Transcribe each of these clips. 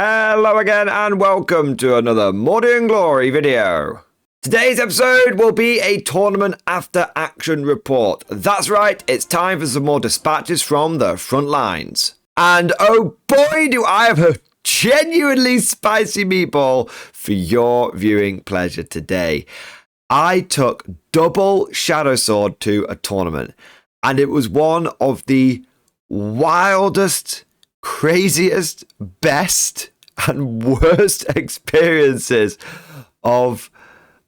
Hello again and welcome to another Mordian Glory video. Today's episode will be a tournament after action report. That's right, it's time for some more dispatches from the front lines. And oh boy, do I have a genuinely spicy meatball for your viewing pleasure today. I took double Shadowsword to a tournament, and it was one of the wildest, craziest, best, and worst experiences of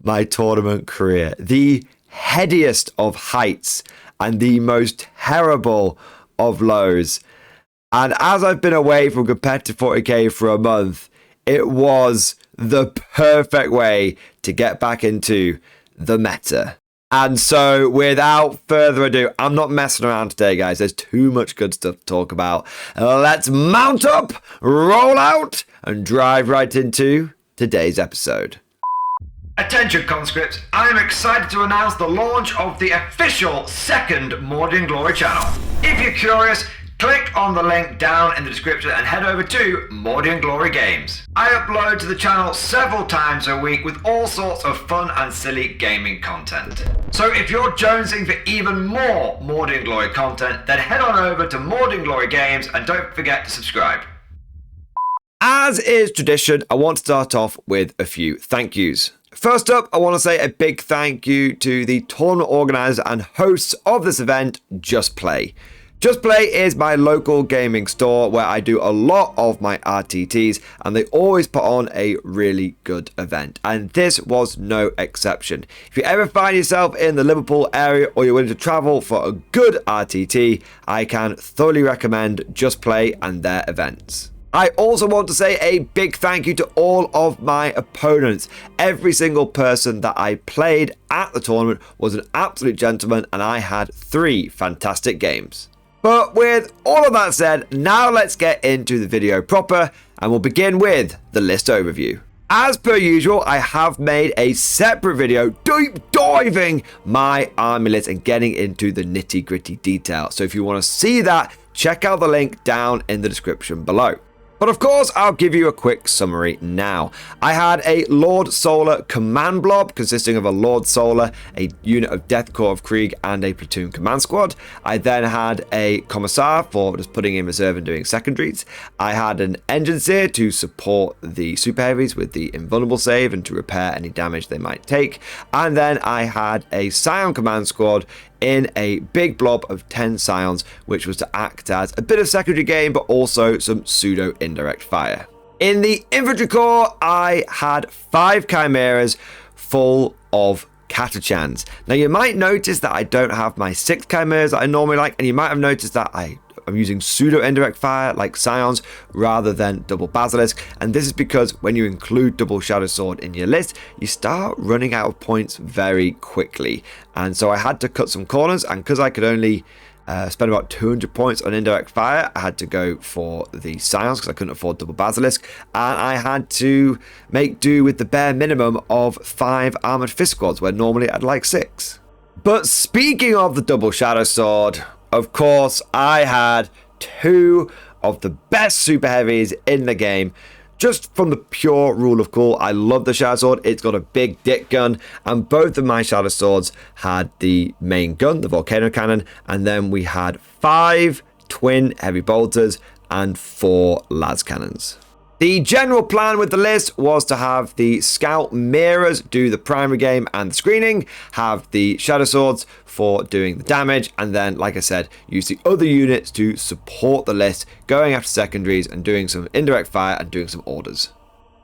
my tournament career. The headiest of heights and the most terrible of lows. And as I've been away from competitive 40k for a month, it was the perfect way to get back into the meta. And so without further ado, I'm not messing around today, guys. There's too much good stuff to talk about. Let's mount up, roll out, and drive right into today's episode. Attention conscripts, I am excited to announce the launch of the official second Mordian Glory channel. If you're curious, click on the link down in the description and head over to Mordian Glory Games. I upload to the channel several times a week with all sorts of fun and silly gaming content. So if you're jonesing for even more Mordian Glory content, then head on over to Mordian Glory Games and don't forget to subscribe. As is tradition, I want to start off with a few thank yous. First up, I want to say a big thank you to the tournament organisers and hosts of this event, Just Play. Just Play is my local gaming store where I do a lot of my RTTs, and they always put on a really good event, and this was no exception. If you ever find yourself in the Liverpool area or you're willing to travel for a good RTT, I can thoroughly recommend Just Play and their events. I also want to say a big thank you to all of my opponents. Every single person that I played at the tournament was an absolute gentleman, and I had 3 fantastic games. But with all of that said, now let's get into the video proper, and we'll begin with the list overview. As per usual, I have made a separate video deep diving my army list and getting into the nitty gritty detail. So if you want to see that, check out the link down in the description below. But of course, I'll give you a quick summary now. I had a Lord Solar command blob consisting of a Lord Solar, a unit of Death Corps of Krieg, and a platoon command squad. I then had a Commissar for just putting in reserve and doing secondaries. I had an Engineer to support the Super Heavies with the invulnerable save and to repair any damage they might take. And then I had a Scion command squad in a big blob of 10 Scions, which was to act as a bit of secondary game, but also some pseudo indirect fire. In the infantry corps, I had 5 chimeras full of catachans. Now you might notice that I don't have my 6 chimeras that I normally like, and you might have noticed that I'm using pseudo indirect fire like Scions rather than double basilisk, and this is because when you include double Shadowsword in your list, you start running out of points very quickly. And so I had to cut some corners, and because I could only spend about 200 points on indirect fire, I had to go for the Scions because I couldn't afford double basilisk, and I had to make do with the bare minimum of 5 armored fist squads where normally I'd like 6. But speaking of the double Shadowsword, of course, I had 2 of the best super heavies in the game. Just from the pure rule of cool, I love the Shadowsword. It's got a big dick gun, and both of my Shadowswords had the main gun, the Volcano Cannon, and then we had 5 twin heavy bolters and 4 las cannons. The general plan with the list was to have the scout mirrors do the primary game and the screening, have the shadow swords for doing the damage, and then, like I said, use the other units to support the list, going after secondaries and doing some indirect fire and doing some orders.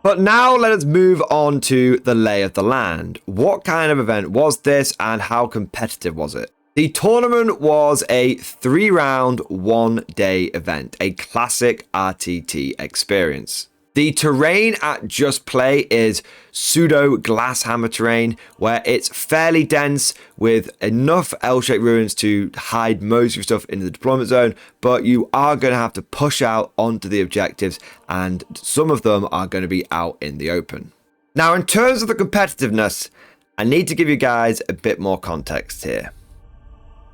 But now let us move on to the lay of the land. What kind of event was this and how competitive was it? The tournament was a 3-round, 1-day event, a classic RTT experience. The terrain at Just Play is pseudo glasshammer terrain where it's fairly dense with enough L-shaped ruins to hide most of your stuff in the deployment zone, but you are going to have to push out onto the objectives, and some of them are going to be out in the open. Now, in terms of the competitiveness, I need to give you guys a bit more context here.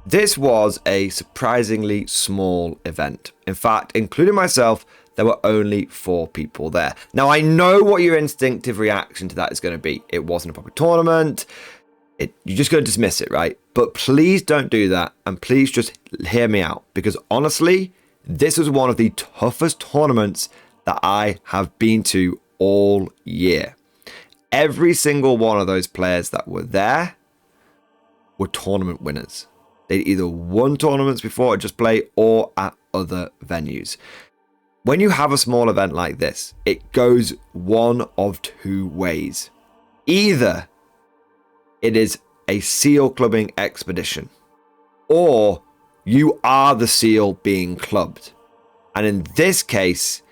This was a surprisingly small event. In fact, including myself, there were only 4 people there. Now, I know what your instinctive reaction to that is going to be. It wasn't a proper tournament. You're just going to dismiss it, right? But please don't do that. And please just hear me out. Because honestly, this was one of the toughest tournaments that I have been to all year. Every single one of those players that were there were tournament winners. They'd either won tournaments before at Just Play or at other venues. When you have a small event like this, it goes one of 2 ways. Either it is a seal clubbing expedition, or you are the seal being clubbed. And in this case,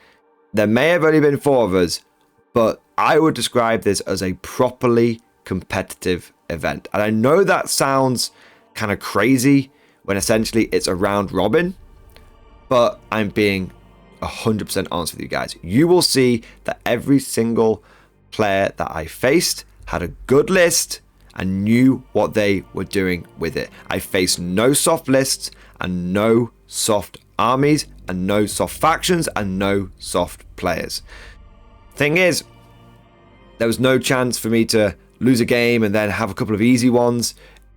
there may have only been 4 of us, but I would describe this as a properly competitive event. And I know that sounds kind of crazy when essentially it's a round robin, but I'm being 100% honest with you guys. You will see that every single player that I faced had a good list and knew what they were doing with it. I faced no soft lists and no soft armies and no soft factions and no soft players. Thing is, there was no chance for me to lose a game and then have a couple of easy ones.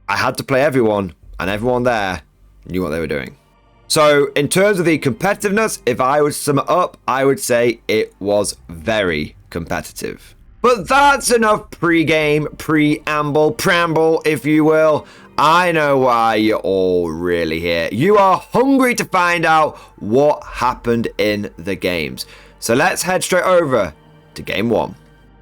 I had to play everyone, and everyone there knew what they were doing. So in terms of the competitiveness, if I would sum it up, I would say it was very competitive. But that's enough pre-game, preamble, if you will. I know why you're all really here. You are hungry to find out what happened in the games. So let's head straight over to game 1.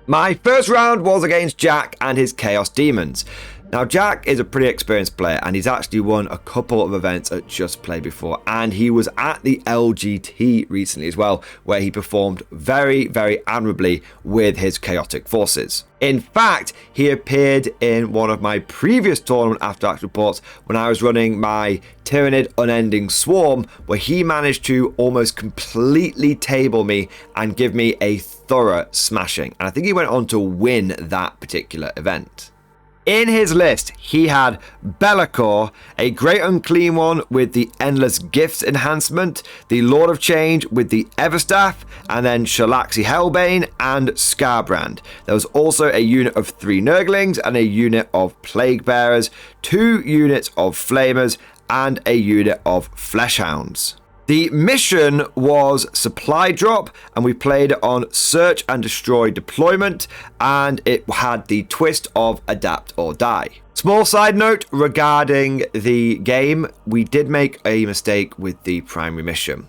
My first round was against Jack and his Chaos Demons. Now, Jack is a pretty experienced player, and he's actually won a couple of events at Just Play before, and he was at the LGT recently as well, where he performed very, very admirably with his chaotic forces. In fact, he appeared in one of my previous tournament after action reports when I was running my Tyrannid Unending Swarm, where he managed to almost completely table me and give me a thorough smashing. And I think he went on to win that particular event. In his list, he had Be'lakor, a Great Unclean One with the Endless Gifts enhancement, the Lord of Change with the Everstaff, and then Shalaxi Hellbane and Scarbrand. There was also a unit of 3 Nurglings and a unit of Plague Bearers, 2 units of Flamers, and a unit of Fleshhounds. The mission was supply drop, and we played it on search and destroy deployment, and it had the twist of adapt or die. Small side note regarding the game, we did make a mistake with the primary mission.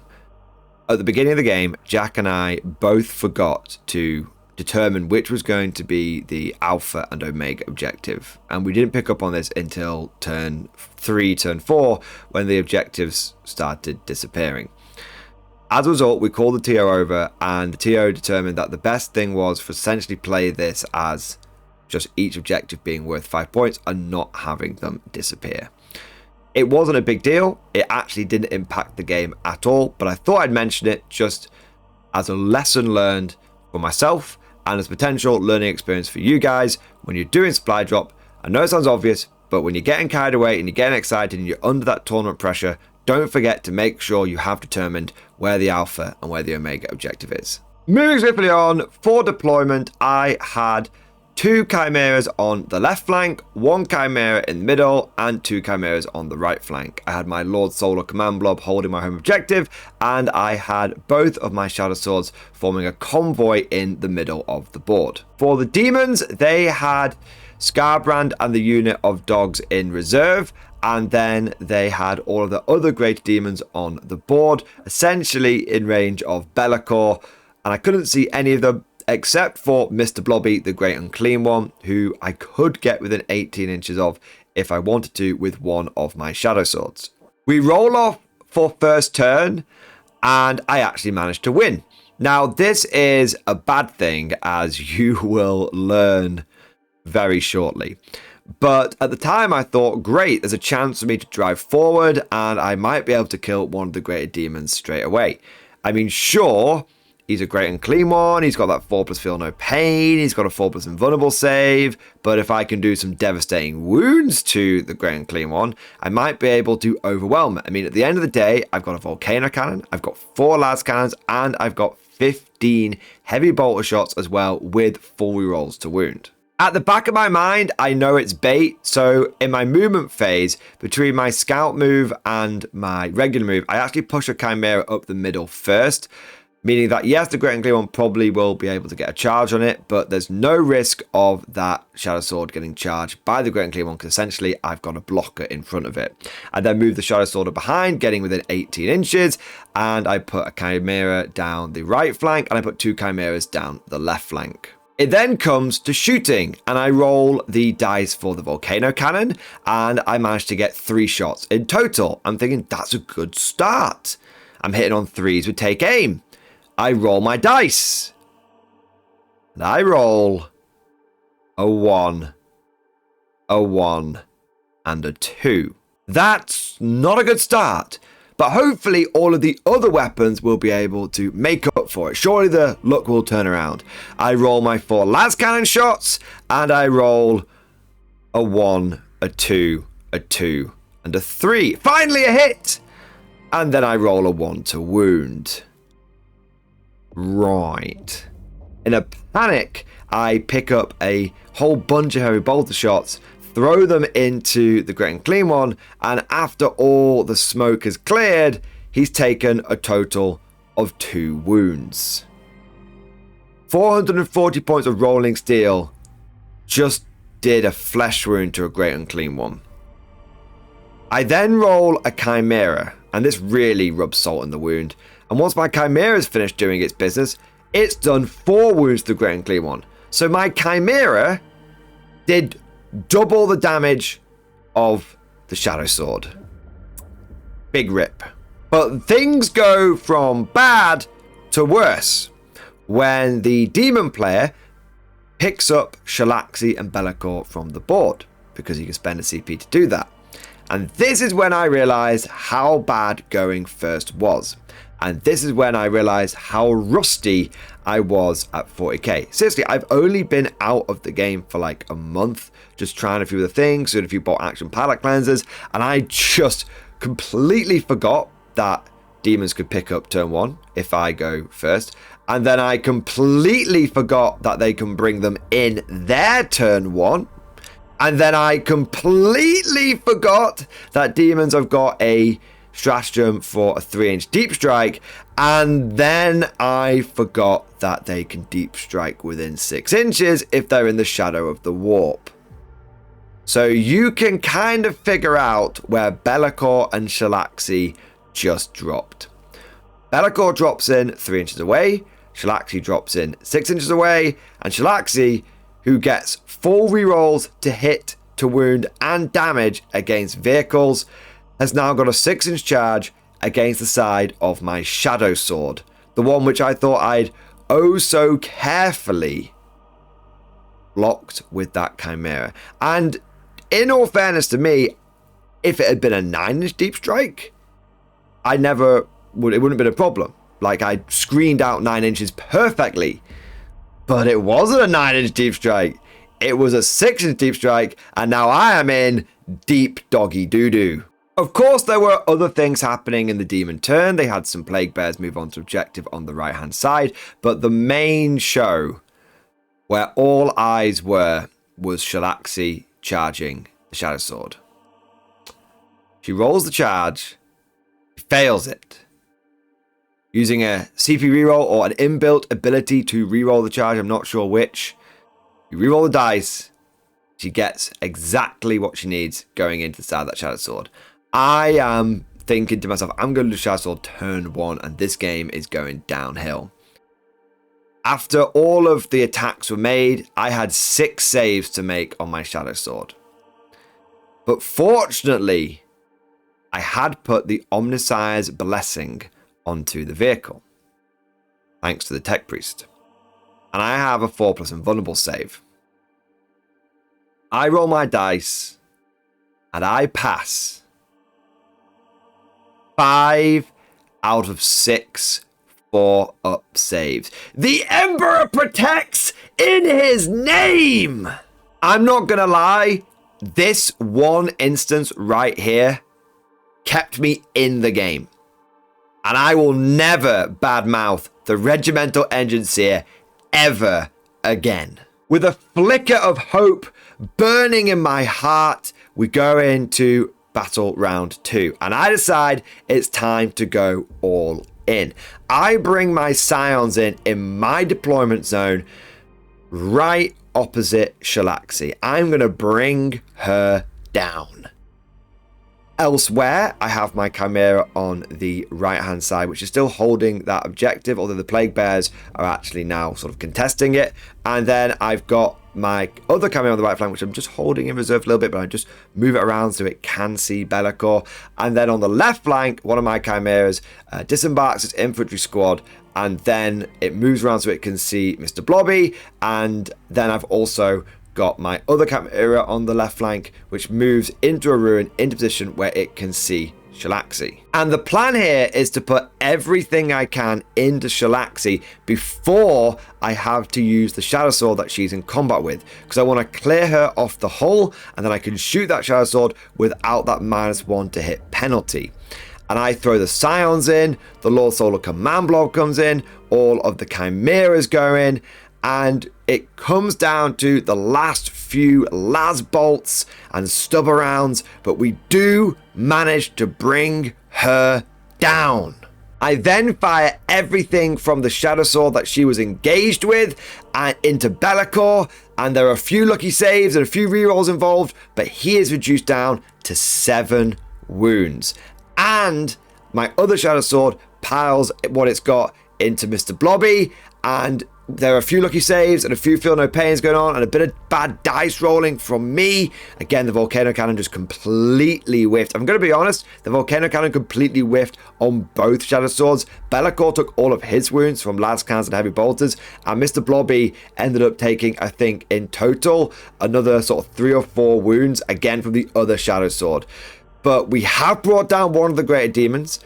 At the beginning of the game, Jack and I both forgot to determine which was going to be the alpha and omega objective, and we didn't pick up on this until turn 3, turn 4, when the objectives started disappearing. As a result, we called the TO over, and the TO determined that the best thing was for essentially play this as just each objective being worth 5 points and not having them disappear. It wasn't a big deal. It actually didn't impact the game at all, but I thought I'd mention it just as a lesson learned for myself and as potential learning experience for you guys when you're doing supply drop. I know it sounds obvious, but when you're getting carried away and you're getting excited and you're under that tournament pressure, don't forget to make sure you have determined where the alpha and where the omega objective is. Moving swiftly on, for deployment, I had 2 chimeras on the left flank, 1 chimera in the middle, and 2 chimeras on the right flank. I had my Lord Solar Command Blob holding my home objective, and I had both of my Shadow Swords forming a convoy in the middle of the board. For the demons, they had Scarbrand and the unit of dogs in reserve, and then they had all of the other great demons on the board, essentially in range of Be'lakor, and I couldn't see any of them except for Mr. Blobby, the Great Unclean One, who I could get within 18 inches of if I wanted to with one of my Shadow Swords. We roll off for first turn, and I actually managed to win. Now, this is a bad thing, as you will learn very shortly. But at the time, I thought, great, there's a chance for me to drive forward, and I might be able to kill one of the greater demons straight away. I mean, sure, He's a great and clean one. He's got that 4+ feel no pain. He's got a 4+ invulnerable save. But if I can do some devastating wounds to the great and clean one, I might be able to overwhelm it. I mean, at the end of the day, I've got a volcano cannon, I've got 4 las cannons, and I've got 15 heavy bolter shots as well with full rerolls to wound. At the back of my mind, I know it's bait, so in my movement phase, between my scout move and my regular move, I actually push a Chimera up the middle first, meaning that yes, the Great and Clear one probably will be able to get a charge on it, but there's no risk of that Shadowsword getting charged by the Great and Clear one, because essentially I've got a blocker in front of it. I then move the Shadowsword behind, getting within 18 inches, and I put a Chimera down the right flank, and I put 2 Chimeras down the left flank. It then comes to shooting, and I roll the dice for the volcano cannon, and I managed to get 3 shots in total. I'm thinking that's a good start. I'm hitting on 3s with take aim. I roll my dice, and I roll a 1, a 1, and a 2. That's not a good start, but hopefully all of the other weapons will be able to make up for it. Surely the luck will turn around. I roll my 4 las cannon shots, and I roll a 1, a 2, a 2, and a 3. Finally a hit! And then I roll a 1 to wound. Right. In a panic, I pick up a whole bunch of heavy bolter shots, throw them into the Great and Clean one, and after all the smoke has cleared, he's taken a total of 2 wounds. 440 points of rolling steel just did a flesh wound to a Great and Clean one. I then roll a Chimera, and this really rubs salt in the wound. And once my Chimera is finished doing its business, it's done 4 wounds to the Great and Clean one. So my Chimera did double the damage of the Shadowsword. Big rip. But things go from bad to worse when the demon player picks up Shalaxi and Be'lakor from the board, because he can spend a CP to do that. And this is when I realized how bad going first was. And this is when I realized how rusty I was at 40k. Seriously, I've only been out of the game for like a month, just trying a few of the things, doing a few bot action palette cleansers, and I just completely forgot that demons could pick up turn 1 if I go first. And then I completely forgot that they can bring them in their turn 1. And then I completely forgot that demons have got a stratagem for a 3-inch deep strike, and then I forgot that they can deep strike within 6 inches if they're in the shadow of the warp. So you can kind of figure out where Be'lakor and Shalaxi just dropped. Be'lakor drops in 3 inches away, Shalaxi drops in 6 inches away, and Shalaxi, who gets full rerolls to hit, to wound, and damage against vehicles, has now got a 6-inch charge against the side of my Shadowsword, the one which I thought I'd oh so carefully blocked with that Chimera. And in all fairness to me, if it had been a 9-inch deep strike, it wouldn't have been a problem. Like, I screened out 9 inches perfectly, but it wasn't a 9-inch deep strike. It was a 6-inch deep strike, and now I am in deep doggy doo-doo. Of course, there were other things happening in the demon turn. They had some plague bears move on to objective on the right hand side, but the main show where all eyes were was Shalaxi charging the Shadowsword. She rolls the charge, fails it, using a CP reroll or an inbuilt ability to reroll the charge. I'm not sure which. You reroll the dice, she gets exactly what she needs going into the side of that Shadowsword. I am thinking to myself, I'm going to lose Shadowsword turn 1, and this game is going downhill. After all of the attacks were made, I had 6 saves to make on my Shadowsword. But fortunately, I had put the Omnissiah's Blessing onto the vehicle, thanks to the Tech Priest. And I have a 4+ invulnerable save. I roll my dice, and I pass 5 out of 6 4-up saves. The Emperor protects in his name! I'm not gonna lie, this one instance right here kept me in the game. And I will never badmouth the Regimental Engineer ever again. With a flicker of hope burning in my heart, we go into battle round 2. And I decide it's time to go all in. I bring my Scions in my deployment zone right opposite Shalaxi. I'm going to bring her down. Elsewhere, I have my Chimera on the right-hand side, which is still holding that objective, although the Plague Bears are actually now sort of contesting it. And then I've got my other Chimera on the right flank, which I'm just holding in reserve a little bit, but I just move it around so it can see Be'lakor. And then on the left flank, one of my Chimeras disembarks its infantry squad, and then it moves around so it can see Mr. Blobby. And then I've also got my other Chimera on the left flank, which moves into a ruin, into position where it can see Shalaxi. And the plan here is to put everything I can into Shalaxi before I have to use the Shadowsword that she's in combat with, because I want to clear her off the hull, and then I can shoot that Shadowsword without that -1 to hit penalty. And I throw the Scions in, the Lord Solar Command Blob comes in, all of the Chimeras go in, and it comes down to the last few las bolts and stubber rounds, but we do manage to bring her down. I then fire everything from the Shadowsword that she was engaged with and into Be'lakor, and there are a few lucky saves and a few rerolls involved, but he is reduced down to 7 wounds. And my other Shadowsword piles what it's got into Mr. Blobby, and there are a few lucky saves and a few feel no pains going on, and a bit of bad dice rolling from me. Again, the Volcano Cannon just completely whiffed. I'm going to be honest, the Volcano Cannon completely whiffed on both Shadowswords. Be'lakor took all of his wounds from Lascans and Heavy Bolters, and Mr. Blobby ended up taking, I think, in total, another sort of 3 or 4 wounds, again from the other Shadowsword. But we have brought down one of the Greater Demons.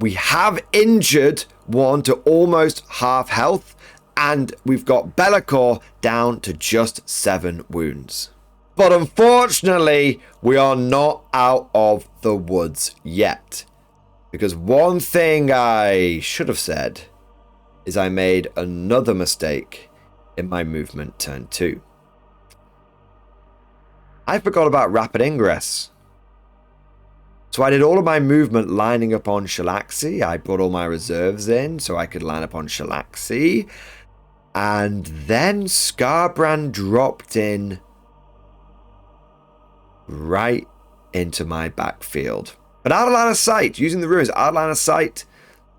We have injured one to almost half health. And we've got Be'lakor down to just 7 wounds. But unfortunately, we are not out of the woods yet. Because one thing I should have said is I made another mistake in my movement turn 2. I forgot about rapid ingress. So I did all of my movement lining up on Shalaxi. I brought all my reserves in so I could line up on Shalaxi. And then Skarbrand dropped in right into my backfield. But out of line of sight, using the ruins, out of line of sight.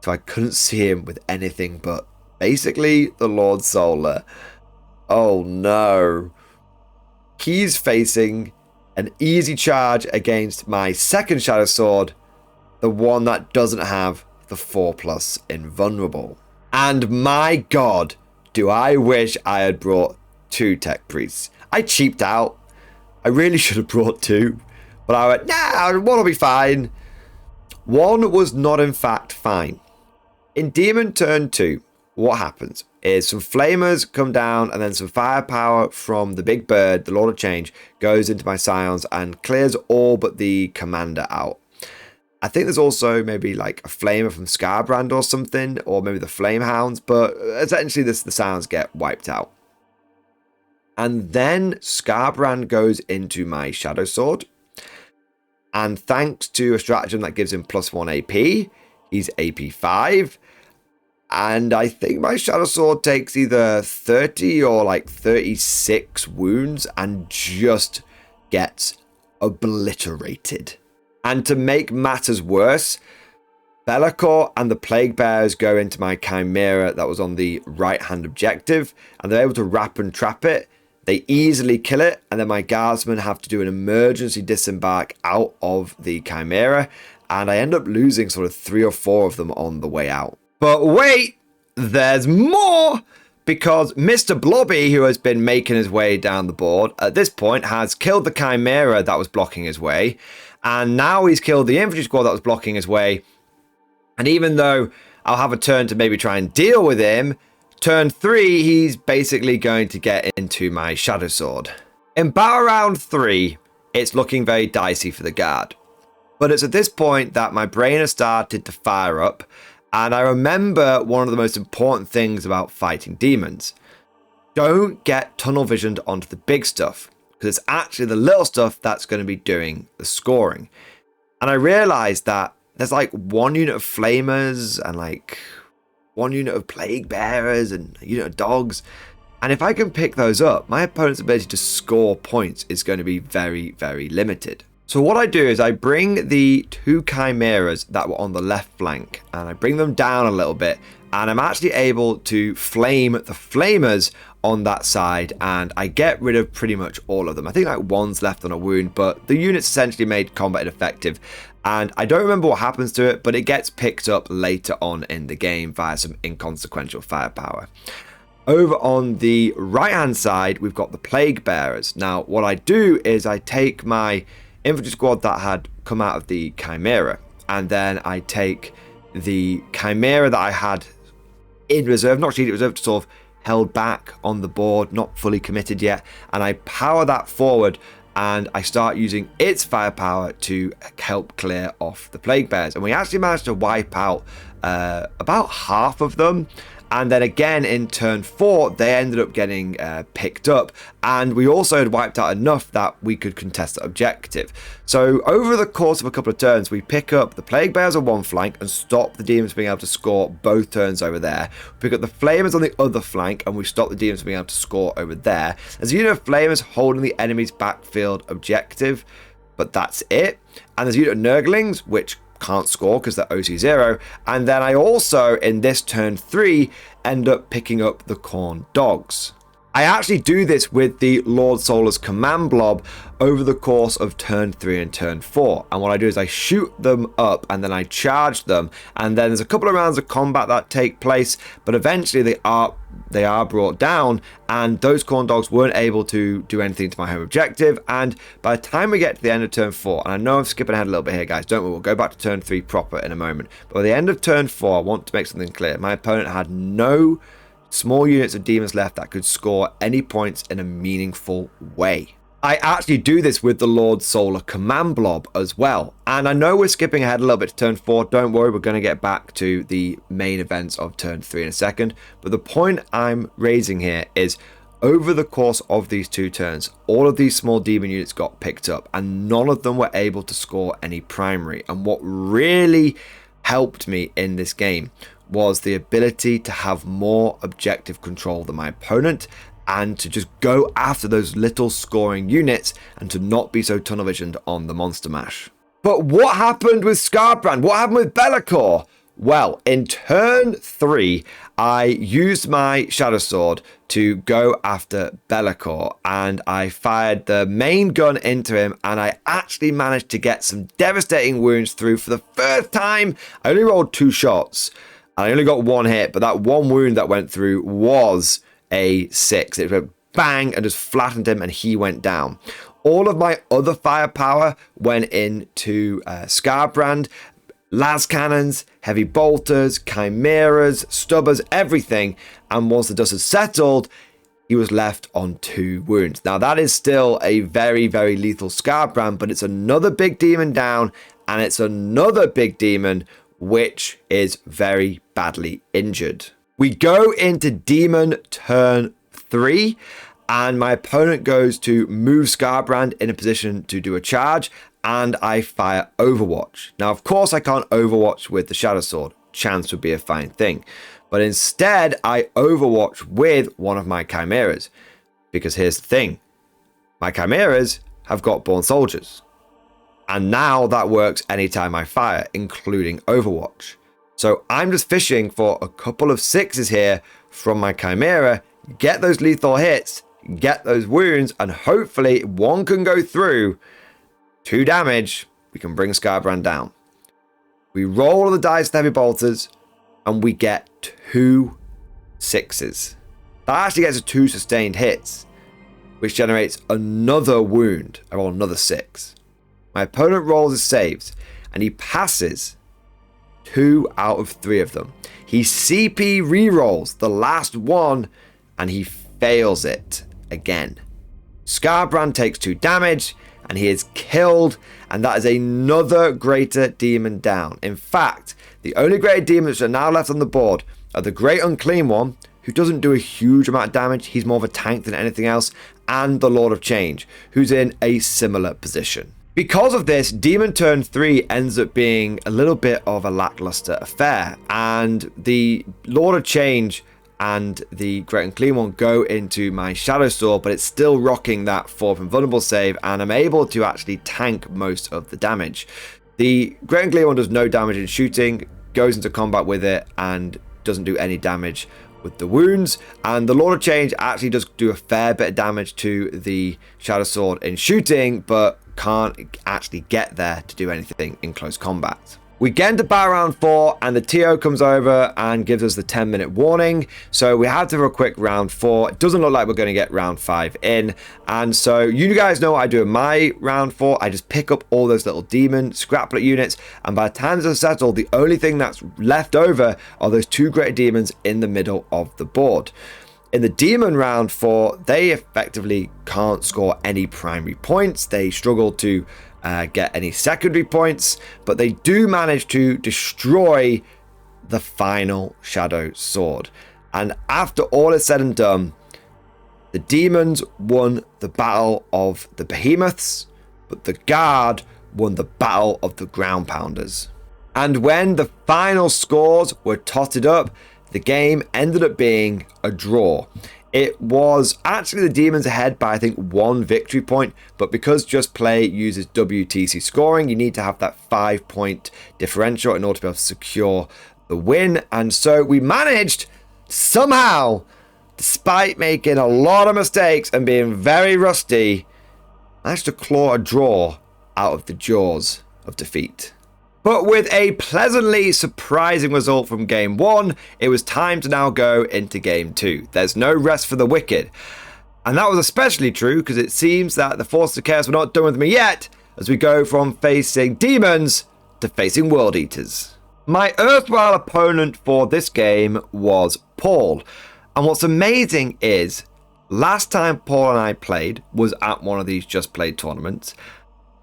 So I couldn't see him with anything but basically the Lord Solar. Oh no. He's facing an easy charge against my second Shadowsword, the one that doesn't have the 4+ invulnerable. And my god, do I wish I had brought 2 Tech Priests. I cheaped out. I really should have brought 2. But I went, nah, one will be fine. One was not in fact fine. In Demon turn 2, what happens is some Flamers come down, and then some firepower from the big bird, the Lord of Change, goes into my Scions and clears all but the commander out. I think there's also maybe like a Flamer from Skarbrand or something, or maybe the Flame Hounds, but essentially the Scions get wiped out. And then Skarbrand goes into my Shadowsword, and thanks to a stratagem that gives him +1 AP, he's AP 5, and I think my Shadowsword takes either 30 or like 36 wounds and just gets obliterated. And to make matters worse, Be'lakor and the Plague Bears go into my Chimera that was on the right-hand objective, and they're able to wrap and trap it. They easily kill it, and then my Guardsmen have to do an emergency disembark out of the Chimera, and I end up losing sort of 3 or 4 of them on the way out. But wait, there's more! Because Mr. Blobby, who has been making his way down the board, at this point has killed the Chimera that was blocking his way. And now he's killed the infantry squad that was blocking his way. And even though I'll have a turn to maybe try and deal with him. Turn 3, he's basically going to get into my Shadowsword. In battle round 3, it's looking very dicey for the guard. But it's at this point that my brain has started to fire up, and I remember one of the most important things about fighting demons. Don't get tunnel visioned onto the big stuff, because it's actually the little stuff that's going to be doing the scoring. And I realized that there's like 1 unit of flamers and like 1 unit of plague bearers and a unit of dogs. And if I can pick those up, my opponent's ability to score points is going to be very, very limited. So what I do is I bring the 2 chimeras that were on the left flank and I bring them down a little bit, and I'm actually able to flame the flamers on that side, and I get rid of pretty much all of them. I think like 1's left on a wound, but the unit's essentially made combat ineffective. And I don't remember what happens to it, but it gets picked up later on in the game via some inconsequential firepower. Over on the right hand side, we've got the plague bearers. Now what I do is I take my infantry squad that had come out of the chimera, and then I take the chimera that I had in reserve, not cheated reserve, sort of held back on the board, not fully committed yet, and I power that forward and I start using its firepower to help clear off the plague bears. And we actually managed to wipe out about half of them. And then again in turn 4, they ended up getting picked up. And we also had wiped out enough that we could contest the objective. So over the course of a couple of turns, we pick up the plague bears on one flank and stop the demons being able to score both turns over there. We pick up the flamers on the other flank and we stop the demons being able to score over there. There's a unit of flamers holding the enemy's backfield objective, but that's it. And there's a unit of nurglings, which can't score because they're OC0. And then I also, in this turn 3, end up picking up the corn dogs. I actually do this with the Lord Solar's command blob over the course of turn 3 and turn 4. And what I do is I shoot them up and then I charge them. And then there's a couple of rounds of combat that take place, but eventually they are brought down, and those corn dogs weren't able to do anything to my home objective. And by the time we get to the end of turn 4, and I know I'm skipping ahead a little bit here, guys, don't worry, we'll go back to turn 3 proper in a moment. But by the end of turn 4, I want to make something clear. My opponent had no small units of demons left that could score any points in a meaningful way. I actually do this with the Lord Solar command blob as well. And I know we're skipping ahead a little bit to turn 4. Don't worry, we're going to get back to the main events of turn 3 in a second. But the point I'm raising here is over the course of these 2 turns, all of these small demon units got picked up and none of them were able to score any primary. And what really helped me in this game was the ability to have more objective control than my opponent and to just go after those little scoring units and to not be so tunnel visioned on the monster mash. But what happened with Skarbrand? What happened with Be'lakor? Well, in turn 3, I used my Shadowsword to go after Be'lakor, and I fired the main gun into him, and I actually managed to get some devastating wounds through for the first time. I only rolled 2 shots. I only got 1 hit, but that 1 wound that went through was a 6. It went bang and just flattened him and he went down. All of my other firepower went into Skarbrand, las cannons, heavy bolters, chimeras, stubbers, everything. And once the dust had settled, he was left on 2 wounds. Now that is still a very, very lethal Skarbrand, but it's another big demon down, and it's another big demon which is very badly injured. We go into demon turn 3, and my opponent goes to move Skarbrand in a position to do a charge, and I fire Overwatch. Now, of course, I can't Overwatch with the Shadowsword. Chance would be a fine thing. But instead, I Overwatch with one of my chimeras. Because here's the thing. My chimeras have got born soldiers. And now that works anytime I fire, including Overwatch. So I'm just fishing for a couple of 6s here from my chimera, get those lethal hits, get those wounds, and hopefully 1 can go through. 2 damage, we can bring Skarbrand down. We roll the dice with heavy bolters, and we get 2 6s. That actually gets us 2 sustained hits, which generates another wound. I roll another 6. My opponent rolls his saves, and he passes 2 out of 3 of them. He CP rerolls the last one, and he fails it again. Scarbrand takes 2 damage, and he is killed, and that is another greater demon down. In fact, the only greater demons that are now left on the board are the Great Unclean One, who doesn't do a huge amount of damage, he's more of a tank than anything else, and the Lord of Change, who's in a similar position. Because of this, Demon Turn 3 ends up being a little bit of a lackluster affair, and the Lord of Change and the Great Unclean One go into my Shadowsword, but it's still rocking that 4th invulnerable save, and I'm able to actually tank most of the damage. The Great Unclean One does no damage in shooting, goes into combat with it, and doesn't do any damage with the wounds, and the Lord of Change actually does do a fair bit of damage to the Shadowsword in shooting, but can't actually get there to do anything in close combat. We get into battle round 4, and the TO comes over and gives us the 10-minute warning, so we have to have a quick round 4. It doesn't look like we're going to get round 5 in, and so you guys know what I do in my round 4. I just pick up all those little demon scraplet units, and by the time they're settled, the only thing that's left over are those 2 greater demons in the middle of the board. In the demon round 4, they effectively can't score any primary points. They struggle to get any secondary points, but they do manage to destroy the final Shadowsword. And after all is said and done, the demons won the battle of the behemoths, but the guard won the battle of the ground pounders. And when the final scores were totted up, the game ended up being a draw. It was actually the demons ahead by I think 1 victory point, but because Just Play uses WTC scoring, you need to have that 5-point differential in order to be able to secure the win. And so we managed somehow, despite making a lot of mistakes and being very rusty, managed to claw a draw out of the jaws of defeat. But with a pleasantly surprising result from Game 1, it was time to now go into Game 2. There's no rest for the wicked. And that was especially true because it seems that the Forces of Chaos were not done with me yet, as we go from facing demons to facing World Eaters. My erstwhile opponent for this game was Paul. And what's amazing is, last time Paul and I played was at one of these Just Play tournaments,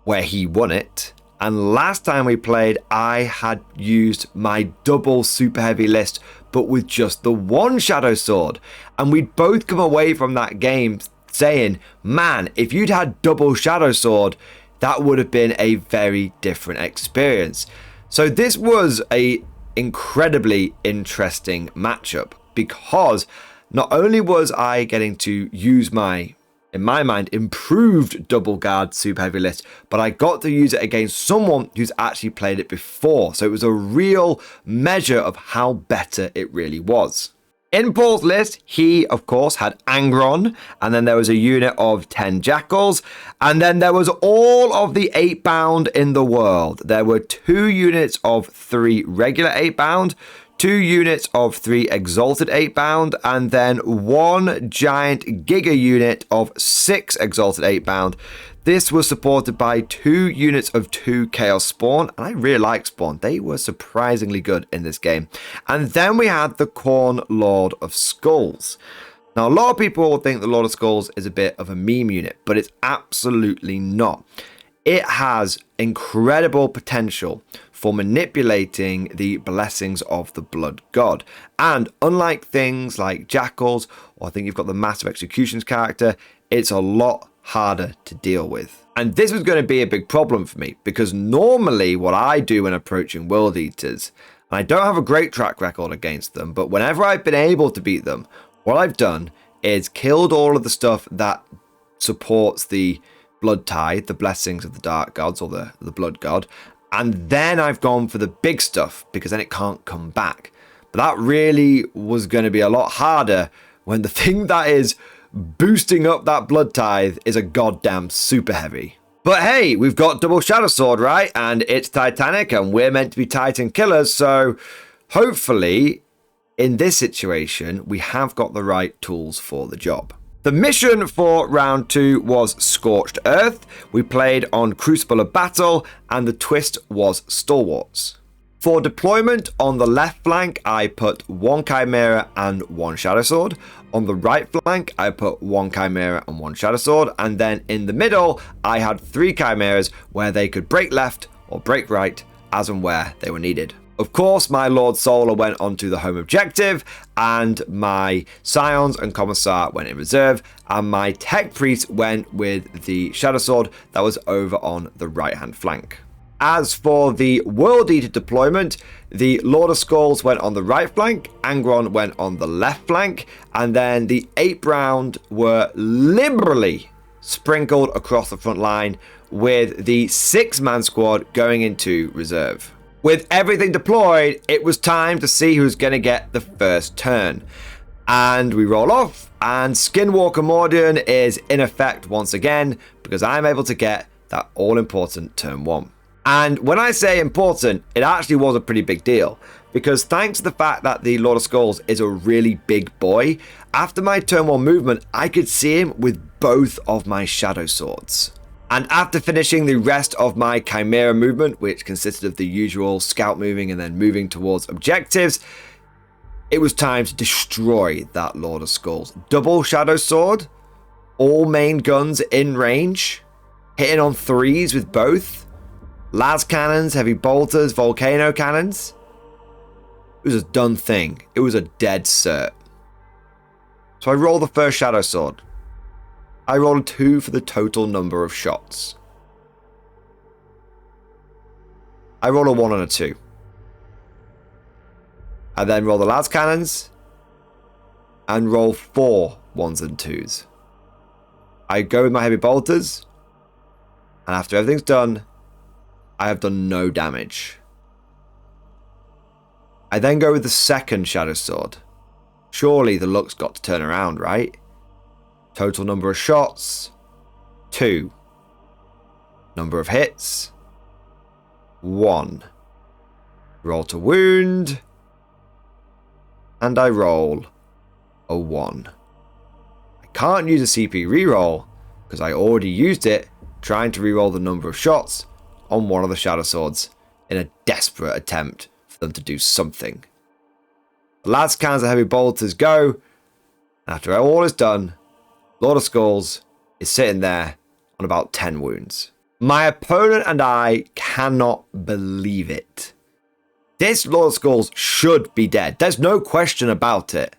where he won it. And last time we played, I had used my double super heavy list, but with just the 1 Shadowsword. And we'd both come away from that game saying, man, if you'd had double Shadowsword, that would have been a very different experience. So this was a incredibly interesting matchup, because not only was I getting to use my, in my mind, improved double guard super heavy list, but I got to use it against someone who's actually played it before. So it was a real measure of how better it really was. In Paul's list, he, of course, had Angron, and then there was a unit of 10 Jackals, and then there was all of the 8-bound in the world. There were 2 units of 3 regular 8-bound, 2 units of 3 exalted 8-bound, and then 1 giant giga unit of 6 exalted 8-bound. This was supported by 2 units of 2 Chaos Spawn, and I really like Spawn. They were surprisingly good in this game. And then we had the Khorne Lord of Skulls. Now, a lot of people will think the Lord of Skulls is a bit of a meme unit, but it's absolutely not. It has incredible potential for manipulating the blessings of the Blood God. And unlike things like Jackals, or I think you've got the Massive Executions character, it's a lot harder to deal with. And this was going to be a big problem for me, because normally what I do when approaching World Eaters, and I don't have a great track record against them, but whenever I've been able to beat them, what I've done is killed all of the stuff that supports the Blood Tide, the blessings of the Dark Gods, or the Blood God, and then I've gone for the big stuff, because then it can't come back. But that really was going to be a lot harder when the thing that is boosting up that Blood Tithe is a goddamn super heavy. But hey, we've got double Shadowsword, right? And it's Titanic, and we're meant to be Titan killers, so hopefully in this situation we have got the right tools for the job. The mission for round 2 was Scorched Earth. We played on Crucible of Battle, and the twist was Stalwarts. For deployment on the left flank, I put 1 Chimera and 1 Shadowsword. On the right flank, I put 1 Chimera and 1 Shadowsword. And then in the middle, I had 3 Chimeras where they could break left or break right as and where they were needed. Of course, my Lord Solar went onto the home objective, and my Scions and Commissar went in reserve, and my Tech Priest went with the Shadowsword that was over on the right-hand flank. As for the World Eater deployment, the Lord of Skulls went on the right flank, Angron went on the left flank, and then the 8 round were liberally sprinkled across the front line with the 6-man squad going into reserve. With everything deployed, it was time to see who's going to get the first turn. And we roll off, and Skinwalker Mordian is in effect once again, because I'm able to get that all-important turn 1. And when I say important, it actually was a pretty big deal, because thanks to the fact that the Lord of Skulls is a really big boy, after my turn 1 movement, I could see him with both of my Shadow Swords. And after finishing the rest of my Chimera movement, which consisted of the usual scout moving and then moving towards objectives, it was time to destroy that Lord of Skulls. Double Shadow Sword, all main guns in range, hitting on 3s with both, las cannons, heavy bolters, volcano cannons. It was a done thing. It was a dead cert. So I roll the first Shadow Sword. I rolled a 2 for the total number of shots. I roll a 1 and a 2. I then roll the las cannons and roll 4 1s and 2s. I go with my heavy bolters, and after everything's done, I have done no damage. I then go with the second Shadow Sword. Surely the luck's got to turn around, right? Total number of shots, 2. Number of hits, 1. Roll to wound, and I roll a 1. I can't use a CP reroll because I already used it trying to reroll the number of shots on one of the Shadow Swords in a desperate attempt for them to do something. The last cans of heavy bolters go, and after all is done, Lord of Skulls is sitting there on about 10 wounds. My opponent and I cannot believe it. This Lord of Skulls should be dead. There's no question about it.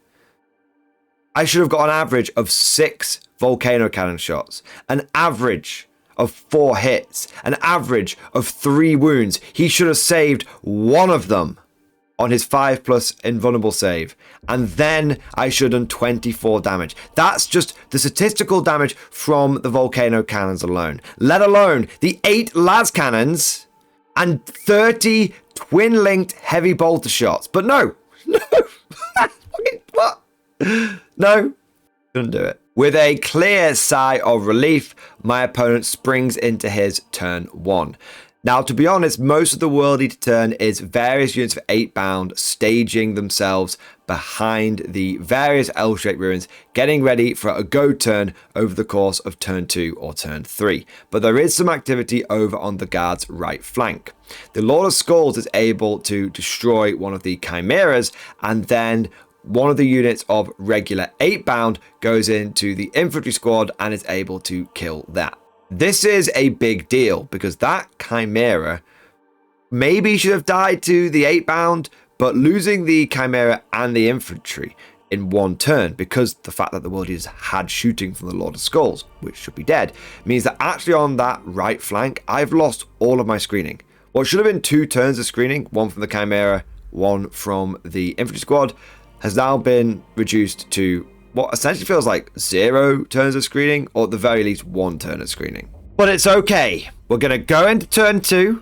I should have got an average of 6 volcano cannon shots, an average of 4 hits, an average of 3 wounds. He should have saved 1 of them on his 5+ invulnerable save, and then I should have done 24 damage. That's just the statistical damage from the volcano cannons alone, let alone the 8 las cannons and 30 twin-linked heavy bolter shots. But no, what? No, couldn't do it. With a clear sigh of relief, my opponent springs into his turn 1. Now, to be honest, most of the World Eater turn is various units of 8 bound staging themselves behind the various L-shaped ruins, getting ready for a go turn over the course of turn 2 or turn 3. But there is some activity over on the guard's right flank. The Lord of Skulls is able to destroy one of the Chimeras, and then one of the units of regular 8 bound goes into the infantry squad and is able to kill that. This is a big deal because that Chimera maybe should have died to the 8 bound, but losing the Chimera and the infantry in one turn, because the fact that the World Eaters had shooting from the Lord of Skulls, which should be dead, means that actually on that right flank, I've lost all of my screening. What should have been 2 turns of screening, 1 from the Chimera, 1 from the infantry squad, has now been reduced to what essentially feels like 0 turns of screening, or at the very least 1 turn of screening. But it's okay. We're going to go into turn 2.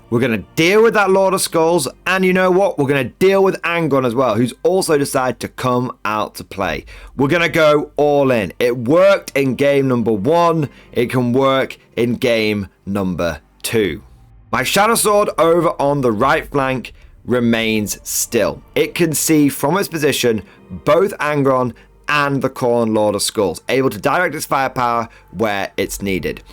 We're going to deal with that Lord of Skulls. And you know what? We're going to deal with Angron as well, who's also decided to come out to play. We're going to go all in. It worked in game number 1. It can work in game number 2. My Shadow Sword over on the right flank remains still. It can see from its position both Angron and the Khorne Lord of Skulls, able to direct its firepower where it's needed.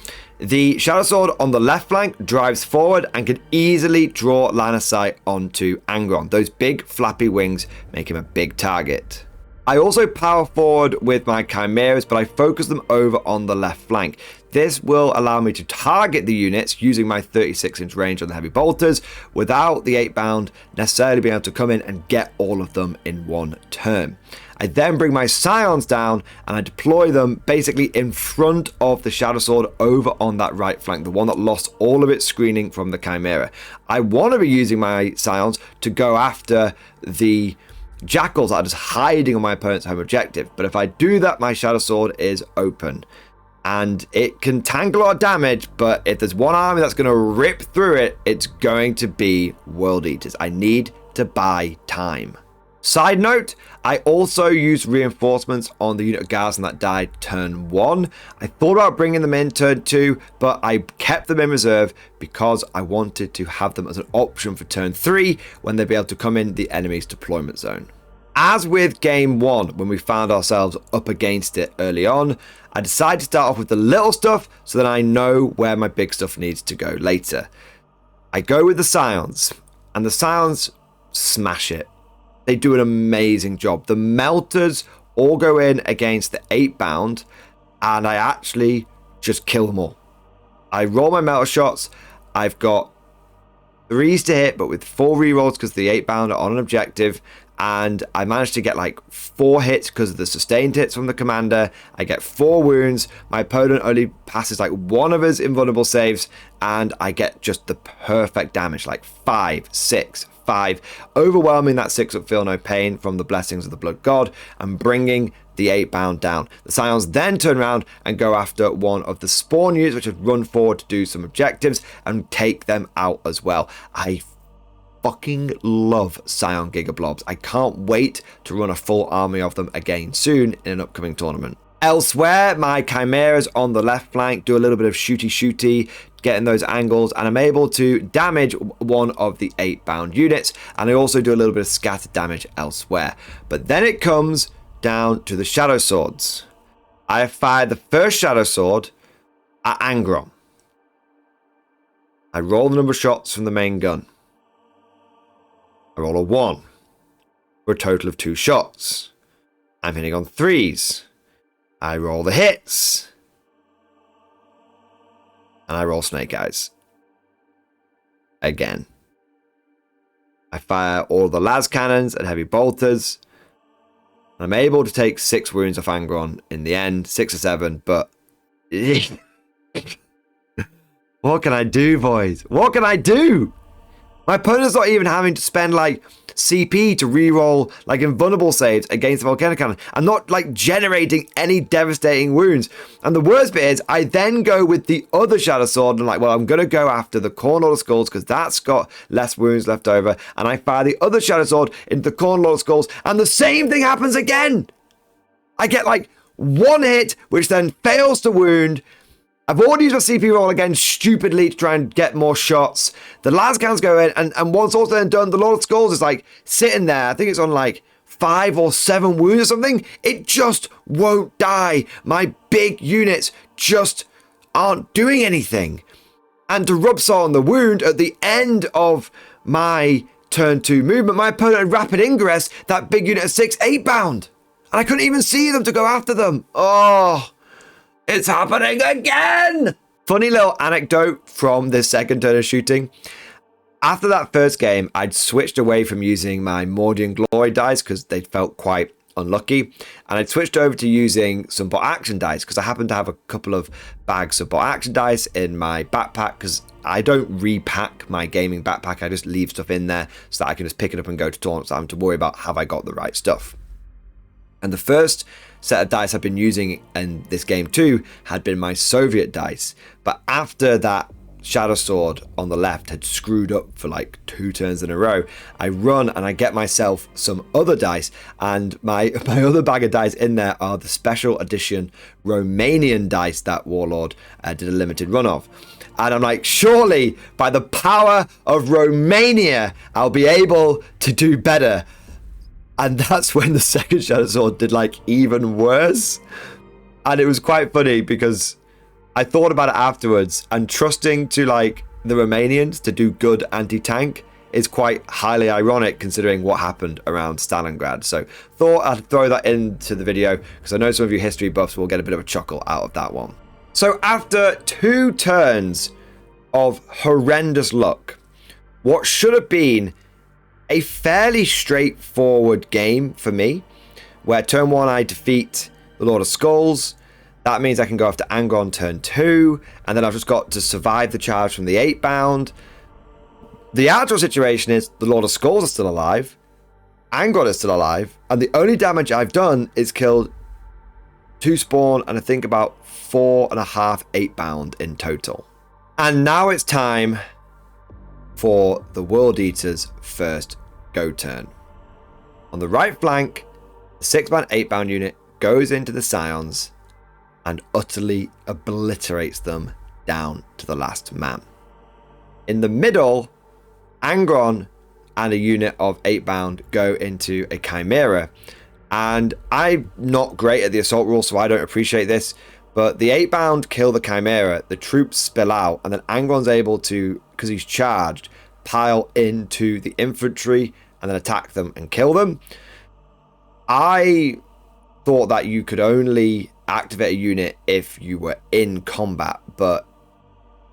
The Shadowsword on the left flank drives forward and can easily draw line of sight onto Angron. Those big flappy wings make him a big target. I also power forward with my Chimeras, but I focus them over on the left flank. This will allow me to target the units using my 36-inch range on the heavy bolters without the 8-bound necessarily being able to come in and get all of them in one turn. I then bring my Scions down and I deploy them basically in front of the Shadowsword over on that right flank, the one that lost all of its screening from the Chimera. I want to be using my Scions to go after the Jackals that are just hiding on my opponent's home objective. But if I do that, my Shadowsword is open. And it can tank a lot of damage, but if there's one army that's going to rip through it, it's going to be World Eaters. I need to buy time. Side note, I also used reinforcements on the unit of garrison that died turn 1. I thought about bringing them in turn 2, but I kept them in reserve because I wanted to have them as an option for turn 3 when they'd be able to come in the enemy's deployment zone. As with game 1, when we found ourselves up against it early on, I decided to start off with the little stuff so that I know where my big stuff needs to go later. I go with the Scions, and the Scions smash it. They do an amazing job. The melters all go in against the 8-bound, and I actually just kill them all. I roll my melter shots. I've got 3s to hit, but with 4 rerolls because the 8-bound are on an objective. And I managed to get like 4 hits because of the sustained hits from the commander. I get 4 wounds. My opponent only passes like 1 of his invulnerable saves, and I get just the perfect damage, like 5, 6, 5, overwhelming that 6-up Feel No Pain from the Blessings of the Blood God and bringing the 8-bound down. The Scions then turn around and go after one of the spawn units, which have run forward to do some objectives and take them out as well. I fucking love Scion Gigablobs. I can't wait to run a full army of them again soon in an upcoming tournament. Elsewhere, my Chimeras on the left flank do a little bit of shooty, getting those angles, and I'm able to damage one of the 8-bound units, and I also do a little bit of scattered damage elsewhere. But then it comes down to the Shadow Swords. I have fired the first Shadow Sword at Angron. I roll the number of shots from the main gun. I roll a 1 for a total of 2 shots. I'm hitting on 3s. I roll the hits. And I roll Snake Eyes. Again. I fire all the las cannons and heavy bolters. And I'm able to take 6 wounds off Angron in the end. 6 or 7, but what can I do, boys? What can I do? My opponent's not even having to spend like CP to reroll like invulnerable saves against the volcanic cannon. I'm not like generating any devastating wounds. And the worst bit is I then go with the other Shadow Sword and I'm like, well, I'm going to go after the Khorne Lord of Skulls because that's got less wounds left over. And I fire the other Shadow Sword into the Khorne Lord of Skulls and the same thing happens again. I get like 1 hit, which then fails to wound. I've already used my CP roll again stupidly to try and get more shots. The las cannons go in, and once all then done, the Lord of Skulls is like sitting there. I think it's on like 5 or 7 wounds or something. It just won't die. My big units just aren't doing anything. And to rub salt on the wound, at the end of my turn 2 movement, my opponent had rapid ingress, that big unit of 6 8-bound. And I couldn't even see them to go after them. Oh, it's happening again! Funny little anecdote from this second turn of shooting. After that first game, I'd switched away from using my Mordian Glory dice because they felt quite unlucky. And I'd switched over to using some bot action dice because I happen to have a couple of bags of bot action dice in my backpack because I don't repack my gaming backpack. I just leave stuff in there so that I can just pick it up and go to tournaments. I don't have to worry about have I got the right stuff. And the first set of dice I've been using in this game too had been my Soviet dice. But after that Shadow Sword on the left had screwed up for like 2 turns in a row, I run and I get myself some other dice, and my other bag of dice in there are the special edition Romanian dice that Warlord did a limited run of. And I'm like, surely by the power of Romania I'll be able to do better. And that's when the second Shadow Sword did like even worse. And it was quite funny because I thought about it afterwards, and trusting to like the Romanians to do good anti-tank is quite highly ironic considering what happened around Stalingrad. So thought I'd throw that into the video because I know some of you history buffs will get a bit of a chuckle out of that one. So after 2 turns of horrendous luck, what should have been a fairly straightforward game for me, where turn 1 I defeat the Lord of Skulls. That means I can go after Angron turn 2, and then I've just got to survive the charge from the 8-bound. The actual situation is the Lord of Skulls are still alive, Angron is still alive, and the only damage I've done is killed 2 spawn and I think about 4.5 8-bound in total. And now it's time for the World Eater's first go turn. On the right flank, the 6-man 8-bound unit goes into the Scions and utterly obliterates them down to the last man. In the middle, Angron and a unit of 8-bound go into a Chimera, and I'm not great at the assault rule, so I don't appreciate this, but the 8-bound kill the Chimera, the troops spill out, and then Angron's able to, because he's charged, pile into the infantry and then attack them and kill them. I thought that you could only activate a unit if you were in combat, but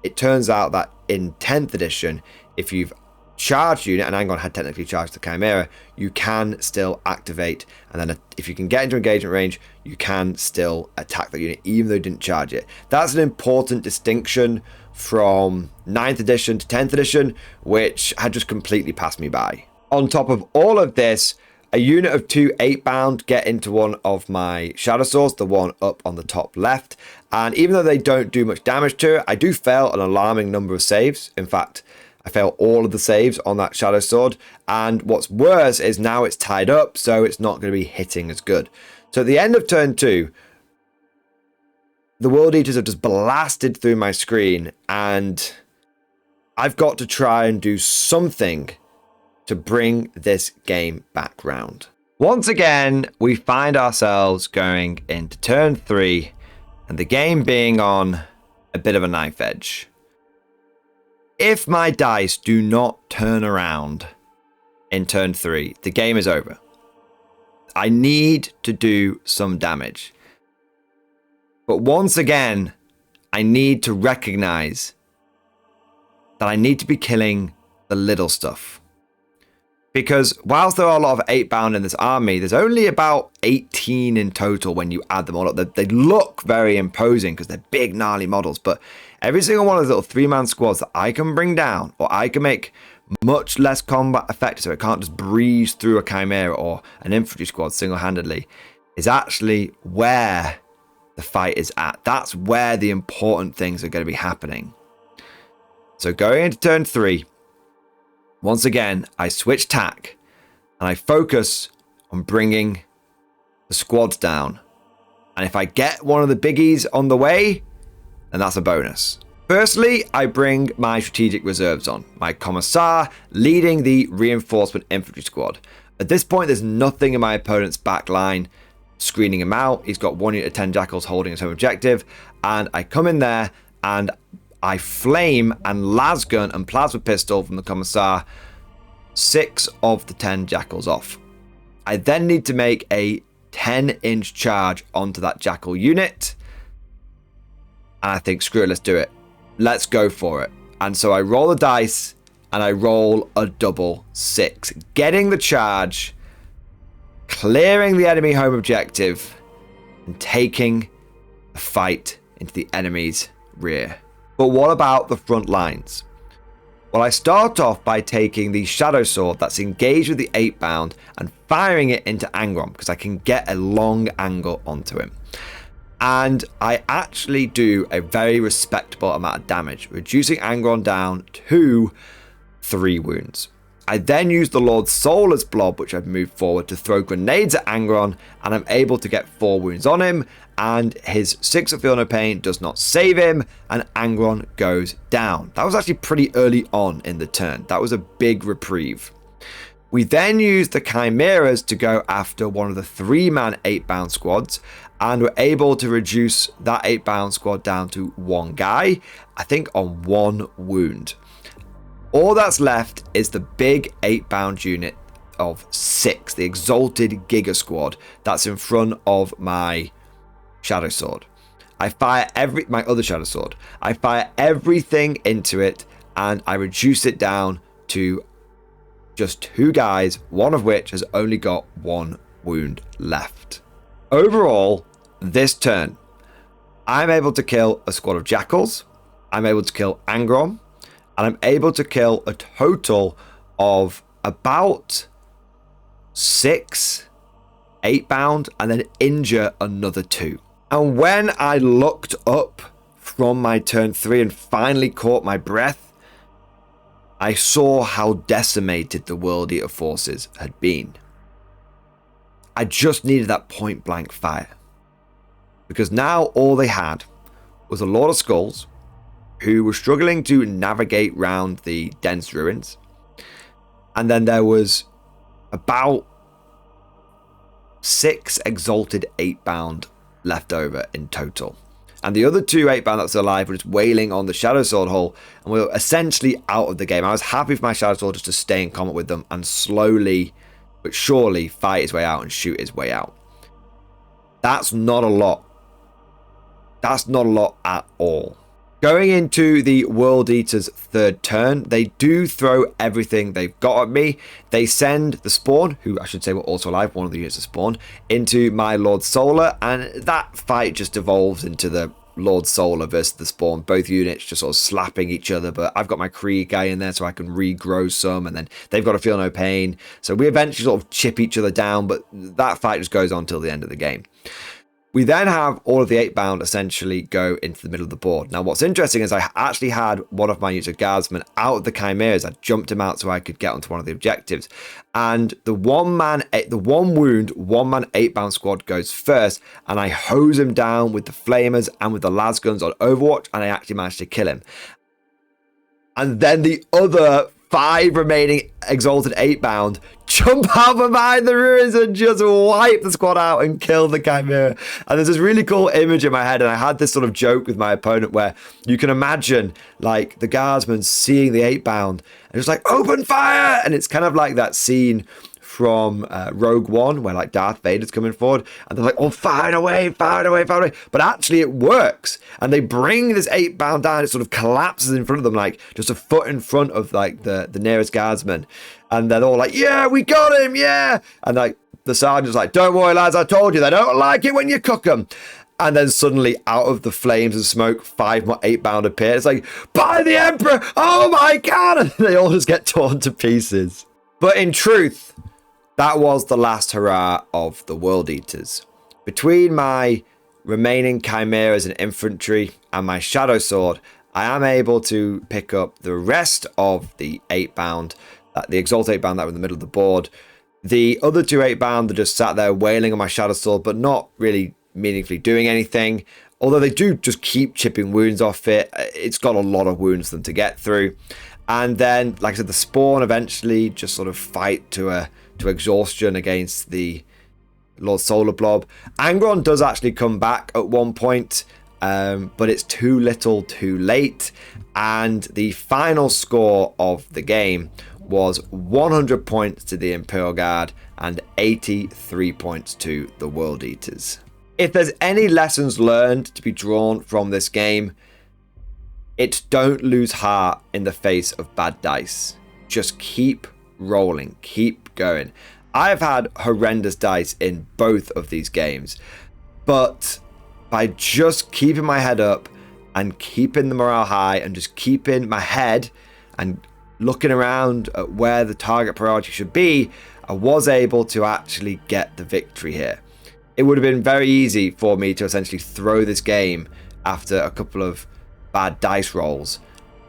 it turns out that in 10th edition, if you've charged unit, and Angron had technically charged the Chimera, you can still activate, and then if you can get into engagement range, you can still attack the unit even though you didn't charge it. That's an important distinction from 9th edition to 10th edition, which had just completely passed me by. On top of all of this, a unit of 2 8-bound get into one of my Shadowswords, the one up on the top left, and even though they don't do much damage to it, I do fail an alarming number of saves. In fact, I fail all of the saves on that Shadowsword, and what's worse is now it's tied up, so it's not going to be hitting as good. So at the end of turn 2, the World Eaters have just blasted through my screen, and I've got to try and do something to bring this game back round. Once again, we find ourselves going into turn 3, and the game being on a bit of a knife edge. If my dice do not turn around in turn 3, the game is over. I need to do some damage. But once again, I need to recognize that I need to be killing the little stuff. Because whilst there are a lot of 8-bound in this army, there's only about 18 in total when you add them all up. They look very imposing because they're big, gnarly models, but every single one of those little 3-man squads that I can bring down, or I can make much less combat effective so it can't just breeze through a Chimera or an infantry squad single-handedly, is actually where the fight is at. That's where the important things are going to be happening. So going into turn 3, once again, I switch tack and I focus on bringing the squads down. And if I get one of the biggies on the way, then that's a bonus. Firstly, I bring my strategic reserves on. My Commissar leading the reinforcement infantry squad. At this point, there's nothing in my opponent's back line screening him out. He's got 1 unit of 10 Jackals holding his home objective. And I come in there and I flame and lasgun and plasma pistol from the Commissar 6 of the 10 Jackals off. I then need to make a 10-inch charge onto that Jackal unit. And I think, screw it, let's do it. Let's go for it. And so I roll the dice and I roll a double 6. Getting the charge, clearing the enemy home objective, and taking the fight into the enemy's rear. But what about the front lines? Well, I start off by taking the Shadowsword that's engaged with the 8-bound and firing it into Angron because I can get a long angle onto him. And I actually do a very respectable amount of damage, reducing Angron down to 3 wounds. I then use the Lord's Soulless Blob, which I've moved forward, to throw grenades at Angron, and I'm able to get 4 wounds on him, and his 6 of Feel No Pain does not save him, and Angron goes down. That was actually pretty early on in the turn. That was a big reprieve. We then use the Chimeras to go after one of the 3-man 8-bound squads, and we're able to reduce that 8-bound squad down to 1 guy, I think on 1 wound. All that's left is the big 8-bound unit of 6, the Exalted Giga Squad that's in front of my Shadowsword. I fire my other Shadowsword. I fire everything into it and I reduce it down to just 2 guys, one of which has only got 1 wound left. Overall, this turn, I'm able to kill a squad of Jackals, I'm able to kill Angron, and I'm able to kill a total of about 6 8-bound and then injure another 2. And when I looked up from my turn 3 and finally caught my breath, I saw how decimated the World Eater forces had been. I just needed that point blank fire. Because now all they had was a Lord of Skulls who were struggling to navigate round the dense ruins. And then there was about 6 Exalted 8-bound left over in total. And the other 2 8-bound that was alive were just wailing on the Shadowsword hull and we were essentially out of the game. I was happy for my Shadowsword just to stay in combat with them and slowly but surely fight his way out and shoot his way out. That's not a lot. That's not a lot at all. Going into the World Eater's 3rd turn, they do throw everything they've got at me. They send the Spawn, who I should say were also alive, one of the units of Spawn, into my Lord Solar, and that fight just evolves into the Lord Solar versus the Spawn. Both units just sort of slapping each other, but I've got my Krieg guy in there so I can regrow some, and then they've got to feel no pain. So we eventually sort of chip each other down, but that fight just goes on till the end of the game. We then have all of the 8-bound essentially go into the middle of the board. Now, what's interesting is I actually had one of my units of guardsmen out of the chimeras. I jumped him out so I could get onto one of the objectives. And the one wound, 1-man 8-bound squad goes first, and I hose him down with the flamers and with the las guns on Overwatch, and I actually managed to kill him. And then the other 5 remaining Exalted 8-bound jump out from behind the ruins and just wipe the squad out and kill the Chimera. And there's this really cool image in my head, and I had this sort of joke with my opponent where you can imagine like the guardsman seeing the 8-bound and just like, open fire! And it's kind of like that scene from Rogue One where like Darth Vader's coming forward and they're like, oh, fire away, fire away, fire away. But actually it works. And they bring this 8-bound down. It sort of collapses in front of them, like just a foot in front of like the nearest guardsman. And they're all like, yeah, we got him, yeah. And like the sergeant's like, don't worry, lads, I told you, they don't like it when you cook them. And then suddenly, out of the flames and smoke, 5 more 8-bound appear. It's like, by the Emperor, oh my God. And they all just get torn to pieces. But in truth, that was the last hurrah of the World Eaters. Between my remaining chimeras and infantry and my Shadowsword, I am able to pick up the rest of the 8-bound, the Exalt 8-bound that were in the middle of the board. The other 2 8-bound that just sat there wailing on my Shadowsword, but not really meaningfully doing anything. Although they do just keep chipping wounds off it. It's got a lot of wounds for them to get through. And then, like I said, the Spawn eventually just sort of fight to exhaustion against the Lord Solar Blob. Angron does actually come back at one point, but it's too little too late. And the final score of the game was 100 points to the Imperial Guard and 83 points to the World Eaters. If there's any lessons learned to be drawn from this game, it's don't lose heart in the face of bad dice. Just keep rolling, keep going. I've had horrendous dice in both of these games, but by just keeping my head up and keeping the morale high and just keeping my head and looking around at where the target priority should be, I was able to actually get the victory here. It would have been very easy for me to essentially throw this game after a couple of bad dice rolls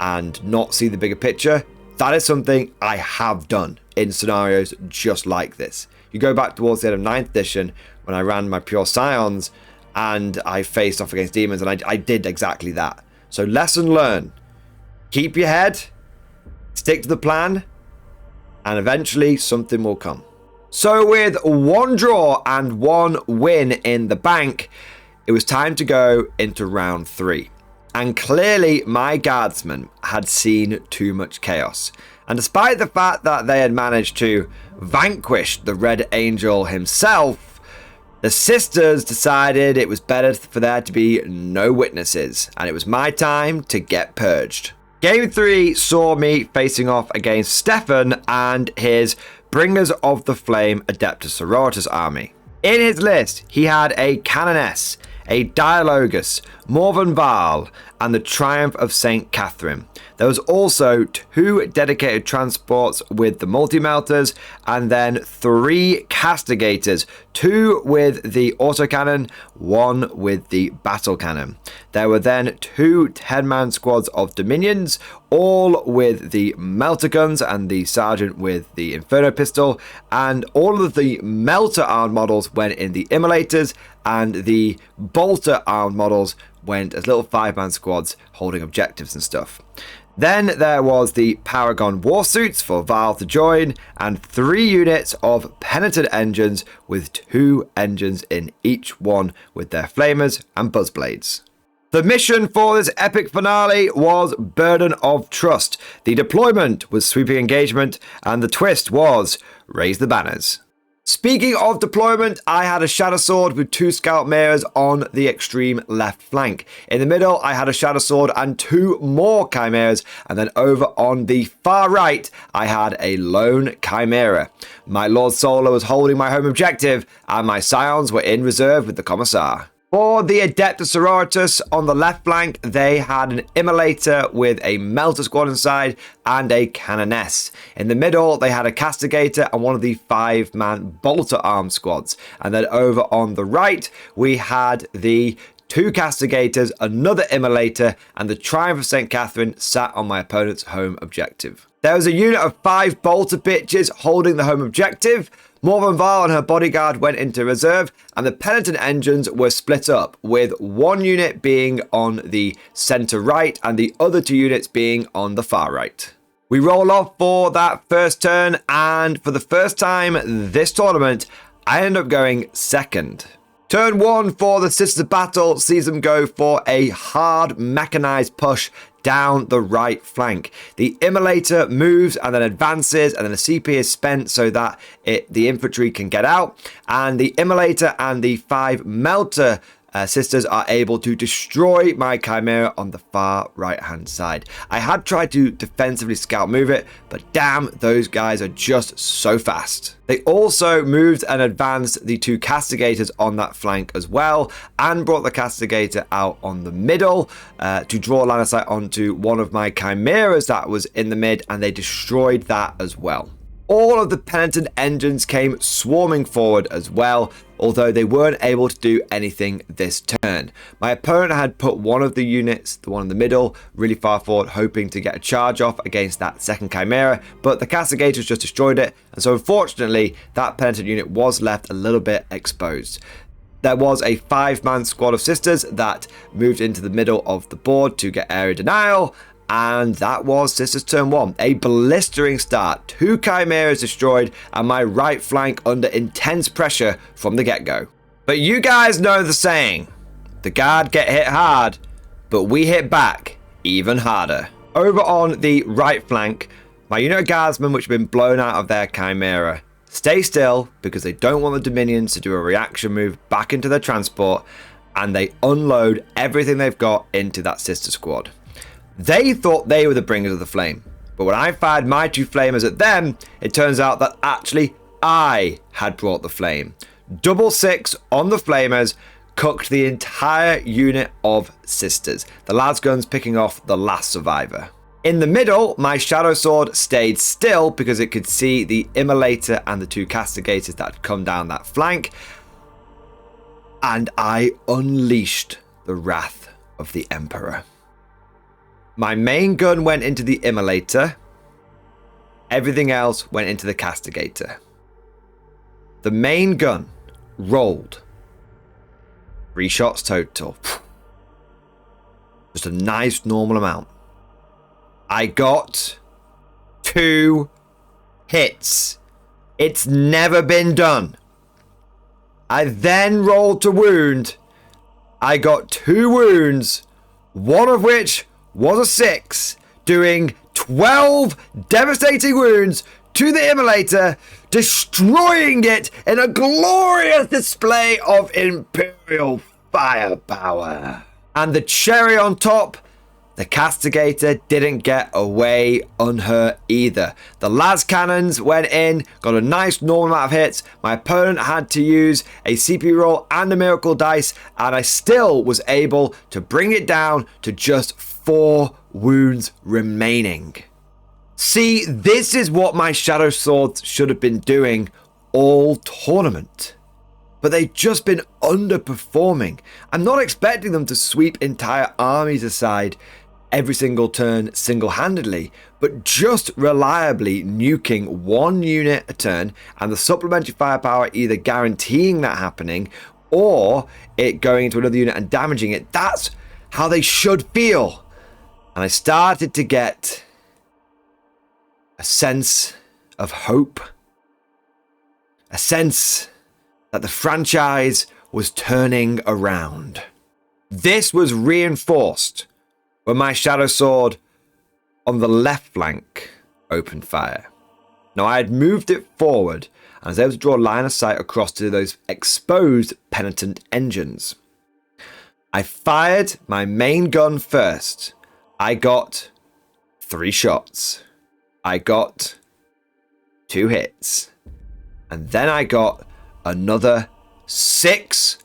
and not see the bigger picture. That is something I have done in scenarios just like this. You go back towards the end of 9th edition when I ran my Pure Scions and I faced off against demons, and I did exactly that. So lesson learned. Keep your head, stick to the plan, and eventually something will come. So with one draw and one win in the bank, it was time to go into round 3. And clearly my guardsmen had seen too much chaos. And despite the fact that they had managed to vanquish the Red Angel himself, the sisters decided it was better for there to be no witnesses, and it was my time to get purged. Game 3 saw me facing off against Stefan and his Bringers of the Flame Adeptus Sororitas army. In his list, he had a Canoness, a Dialogus, Morven Val, and the Triumph of St. Catherine. There was also 2 dedicated transports with the multi-melters, and then 3 castigators, 2 with the autocannon, 1 with the battle cannon. There were then 2 10-man squads of Dominions, all with the melter guns and the sergeant with the Inferno pistol, and all of the melter armed models went in the immolators, and the bolter armed models went as little 5-man squads holding objectives and stuff. Then there was the Paragon Warsuits for Val to join, and 3 units of Penitent engines with 2 engines in each one with their flamers and buzzblades. The mission for this epic finale was Burden of Trust. The deployment was Sweeping Engagement, and the twist was Raise the Banners. Speaking of deployment, I had a Shadowsword with 2 Scout Mirrors on the extreme left flank. In the middle, I had a Shadowsword and 2 more Chimeras, and then over on the far right, I had a lone Chimera. My Lord Solar was holding my home objective, and my Scions were in reserve with the Commissar. For the Adeptus Sororitas on the left flank, they had an Immolator with a Melter Squad inside and a Canoness. In the middle, they had a Castigator and one of the 5-man Bolter Arm squads. And then over on the right, we had the 2 Castigators, another Immolator, and the Triumph of St. Catherine sat on my opponent's home objective. There was a unit of 5 Bolter bitches holding the home objective. Morven Val and her bodyguard went into reserve, and the Penitent engines were split up, with 1 unit being on the centre right and the other 2 units being on the far right. We roll off for that first turn, and for the first time this tournament, I end up going second. Turn 1 for the Sisters of Battle sees them go for a hard mechanized push down the right flank. The Immolator moves and then advances, and then the CP is spent so that the infantry can get out, and the Immolator and the 5 Melter sisters are able to destroy my Chimera on the far right hand side. I had tried to defensively scout move it, but damn, those guys are just so fast. They also moved and advanced the 2 Castigators on that flank as well, and brought the Castigator out on the middle to draw line of sight onto one of my Chimeras that was in the mid, and they destroyed that as well. All of the Penitent engines came swarming forward as well, although they weren't able to do anything this turn. My opponent had put one of the units, the one in the middle, really far forward, hoping to get a charge off against that second Chimera, but the Castigators just destroyed it, and so unfortunately, that Penitent unit was left a little bit exposed. There was a 5-man squad of sisters that moved into the middle of the board to get area denial, and that was Sisters turn 1. A blistering start, 2 Chimeras destroyed, and my right flank under intense pressure from the get-go. But you guys know the saying, the guard get hit hard, but we hit back even harder. Over on the right flank, my unit of guardsmen, which have been blown out of their Chimera, stay still because they don't want the Dominions to do a reaction move back into their transport, and they unload everything they've got into that sister squad. They thought they were the bringers of the flame, but when I fired my 2 flamers at them, it turns out that actually I had brought the flame. 6 on the flamers, cooked the entire unit of sisters, the las guns picking off the last survivor. In the middle, my Shadowsword stayed still because it could see the Immolator and the 2 Castigators that had come down that flank, and I unleashed the wrath of the Emperor. My main gun went into the Immolator. Everything else went into the Castigator. The main gun rolled 3 shots total. Just a nice normal amount. I got 2 hits It's never been done. I then rolled to wound. I got 2 wounds, one of which was a 6, doing 12 devastating wounds to the Immolator, destroying it in a glorious display of Imperial firepower. And the cherry on top, the Castigator didn't get away unhurt either. The las cannons went in, got a nice normal amount of hits. My opponent had to use a CP roll and a miracle dice, and I still was able to bring it down to just 4 wounds remaining. See, this is what my Shadow Swords should have been doing all tournament. But they've just been underperforming. I'm not expecting them to sweep entire armies aside every single turn single-handedly, but just reliably nuking 1 unit a turn and the supplementary firepower either guaranteeing that happening or it going into another unit and damaging it. That's how they should feel. And I started to get a sense of hope, a sense that the franchise was turning around. This was reinforced when my Shadow Sword on the left flank opened fire. Now, I had moved it forward and I was able to draw a line of sight across to those exposed penitent engines. I fired my main gun first. I got 3 shots. I got 2 hits. And then I got another 6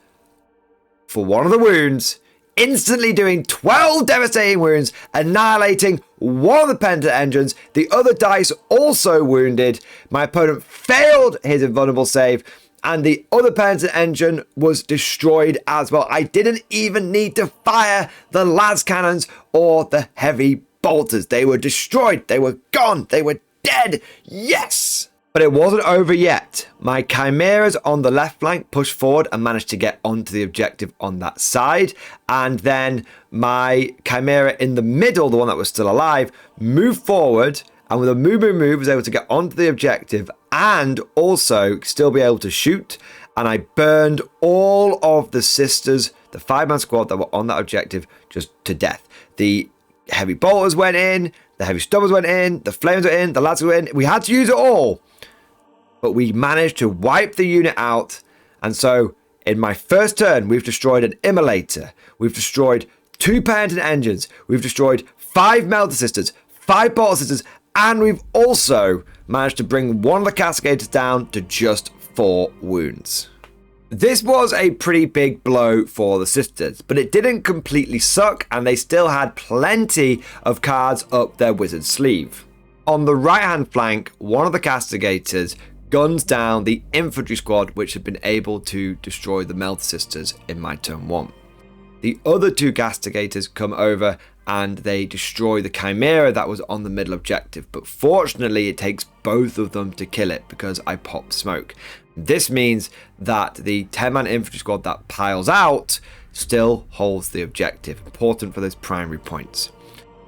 for one of the wounds, instantly doing 12 devastating wounds, annihilating one of the penitent engines. The other dice also wounded. My opponent failed his invulnerable save, and the other penitent engine was destroyed as well. I didn't even need to fire the las cannons or the heavy bolters. They were destroyed. They were gone. They were dead. Yes! But it wasn't over yet. My chimeras on the left flank pushed forward and managed to get onto the objective on that side. And then my chimera in the middle, the one that was still alive, moved forward. And with a move, was able to get onto the objective and also still be able to shoot. And I burned all of the sisters, the 5-man squad that were on that objective, just to death. The heavy bolters went in, the heavy stubbers went in, the flames were in, the lads were in. We had to use it all. But we managed to wipe the unit out. And so in my first turn, we've destroyed an Immolator. We've destroyed 2 penitent engines. We've destroyed 5 melter sisters, 5 bolter sisters, and we've also managed to bring one of the Castigators down to just 4 wounds. This was a pretty big blow for the sisters, but it didn't completely suck, and they still had plenty of cards up their wizard sleeve. On the right-hand flank, one of the Castigators guns down the infantry squad, which had been able to destroy the Melter Sisters in my turn 1. The other 2 Castigators come over and they destroy the Chimera that was on the middle objective, but fortunately it takes both of them to kill it because I popped smoke. This means that the 10-man infantry squad that piles out still holds the objective, important for those primary points.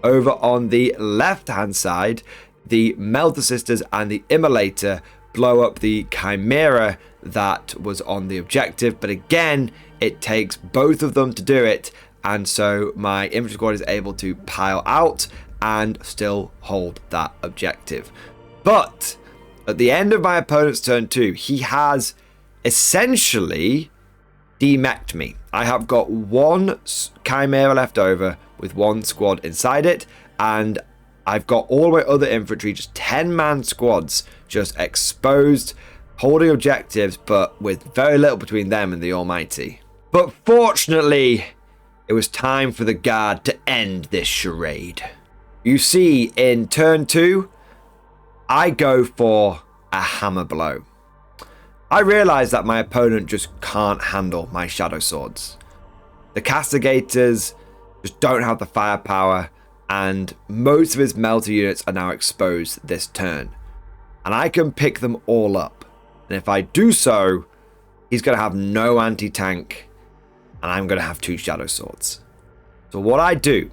Over on the left-hand side, the Melter Sisters and the Immolator blow up the Chimera that was on the objective, but again it takes both of them to do it, and so my infantry squad is able to pile out and still hold that objective. But at the end of my opponent's turn 2, he has essentially demeched me. I have got 1 Chimera left over with 1 squad inside it, and I've got all my other infantry, just 10-man squads, just exposed, holding objectives, but with very little between them and the Almighty. But fortunately, it was time for the guard to end this charade. You see, in turn 2, I go for a hammer blow. I realise that my opponent just can't handle my Shadow Swords. The Castigators just don't have the firepower, and most of his melter units are now exposed this turn. And I can pick them all up. And if I do so, he's going to have no anti-tank, and I'm going to have 2 Shadow Swords. So what I do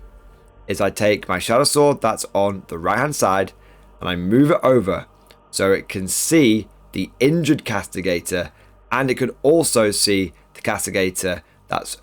is I take my Shadow Sword that's on the right-hand side, and I move it over so it can see the injured castigator, and it could also see the castigator that's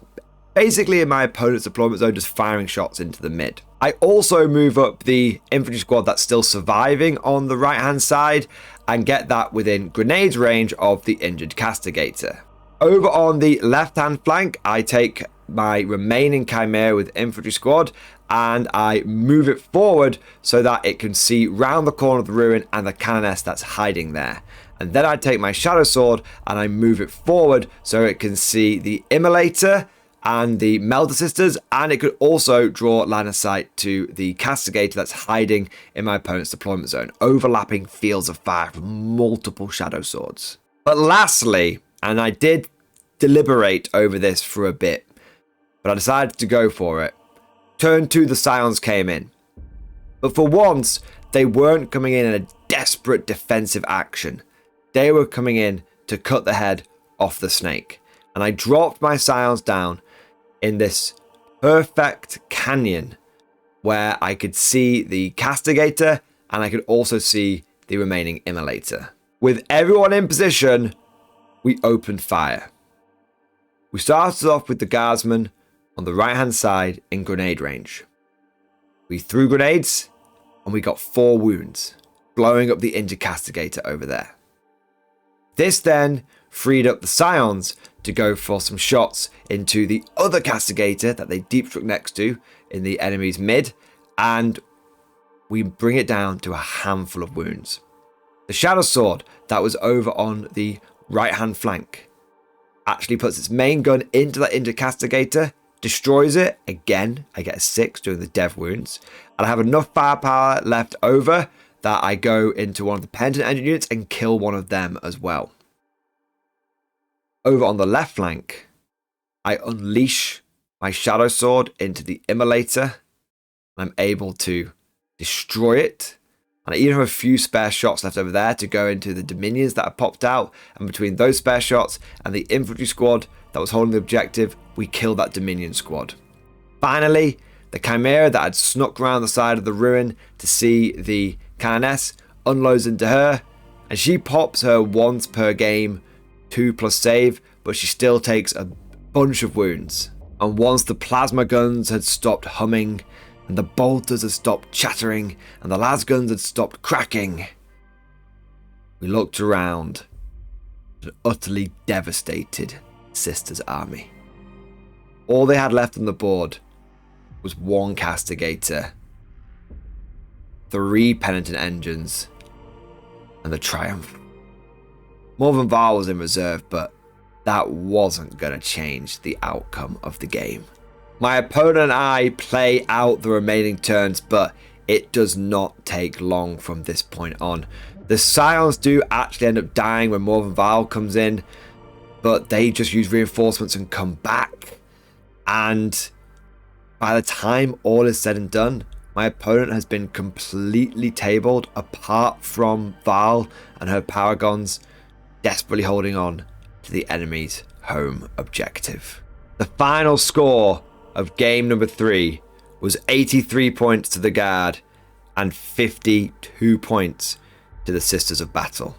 basically in my opponent's deployment zone, just firing shots into the mid. I also move up the infantry squad that's still surviving on the right hand side and get that within grenades range of the injured castigator. Over on the left hand flank, I take my remaining Chimera with infantry squad and I move it forward so that it can see round the corner of the ruin and the cannoness that's hiding there. And then I take my Shadowsword and I move it forward so it can see the Immolator and the Melder Sisters, and it could also draw line of sight to the castigator that's hiding in my opponent's deployment zone, overlapping fields of fire from multiple Shadow Swords. But lastly, and I did deliberate over this for a bit, but I decided to go for it, turn 2 the Scions came in. But for once, they weren't coming in a desperate defensive action. They were coming in to cut the head off the snake. And I dropped my Scions down in this perfect canyon where I could see the castigator and I could also see the remaining Immolator. With everyone in position, we opened fire. We started off with the guardsmen on the right hand side in grenade range. We threw grenades and we got 4 wounds, blowing up the injured castigator over there. This then freed up the Scions to go for some shots into the other castigator that they deep struck next to in the enemy's mid, and we bring it down to a handful of wounds. The Shadow Sword that was over on the right hand flank actually puts its main gun into that injured castigator, destroys it. Again, I get a 6 during the dev wounds, and I have enough firepower left over that I go into one of the Penitent engine units and kill one of them as well. Over on the left flank, I unleash my Shadow Sword into the Immolator. I'm able to destroy it. And I even have a few spare shots left over there to go into the Dominions that have popped out. And between those spare shots and the infantry squad that was holding the objective, we killed that Dominion squad. Finally, the Chimera that had snuck around the side of the ruin to see the Cannoness unloads into her. And she pops her once per game 2+ save, but she still takes a bunch of wounds. And once the plasma guns had stopped humming, and the bolters had stopped chattering, and the las guns had stopped cracking, we looked around at an utterly devastated Sisters army. All they had left on the board was 1 castigator, 3 penitent engines, and the Triumph. Morven Vaal was in reserve, but that wasn't going to change the outcome of the game. My opponent and I play out the remaining turns, but it does not take long from this point on. The Scions do actually end up dying when Morven Vaal comes in, but they just use reinforcements and come back. And by the time all is said and done, my opponent has been completely tabled apart from Vaal and her Paragons desperately holding on to the enemy's home objective. The final score of game number 3 was 83 points to the Guard and 52 points to the Sisters of Battle.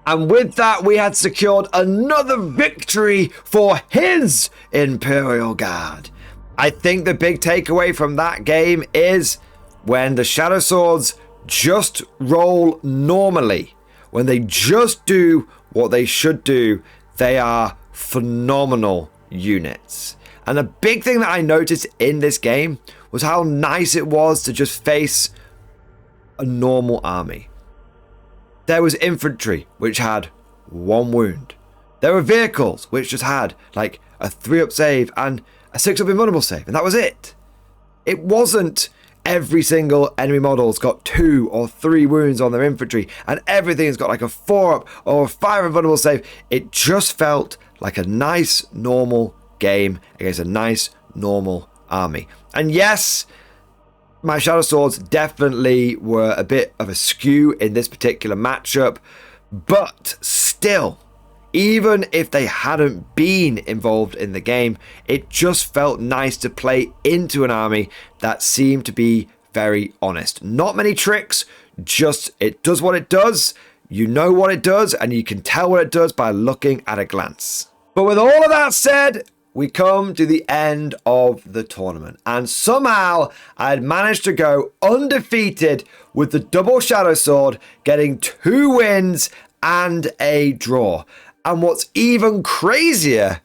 And with that, we had secured another victory for his Imperial Guard. I think the big takeaway from that game is when the Shadow Swords just roll normally, when they just do what they should do, they are phenomenal units. And the big thing that I noticed in this game was how nice it was to just face a normal army. There was infantry, which had 1 wound. There were vehicles, which just had like a 3-up save and a 6-up invulnerable save, and that was it. It wasn't every single enemy model's got 2 or 3 wounds on their infantry, and everything's got like a 4-up or a 5 invulnerable save. It just felt like a nice, normal game against a nice, normal army. And yes, my Shadow Swords definitely were a bit of a skew in this particular matchup, but still, even if they hadn't been involved in the game, it just felt nice to play into an army that seemed to be very honest. Not many tricks, just it does what it does. you know what it does, and you can tell what it does by looking at a glance. But with all of that said, we come to the end of the tournament, and somehow I had managed to go undefeated with the double Shadowsword, getting 2 wins and a draw. And what's even crazier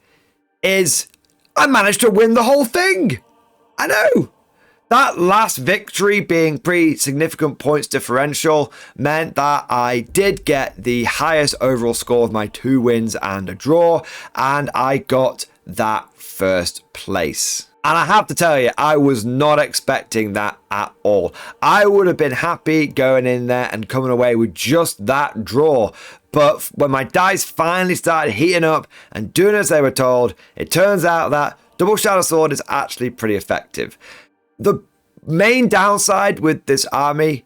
is I managed to win the whole thing. I know. That last victory, being pretty significant points differential, meant that I did get the highest overall score of my 2 wins and a draw, and I got that first place. And I have to tell you, I was not expecting that at all. I would have been happy going in there and coming away with just that draw. But when my dice finally started heating up and doing as they were told, it turns out that double Shadowsword is actually pretty effective. The main downside with this army,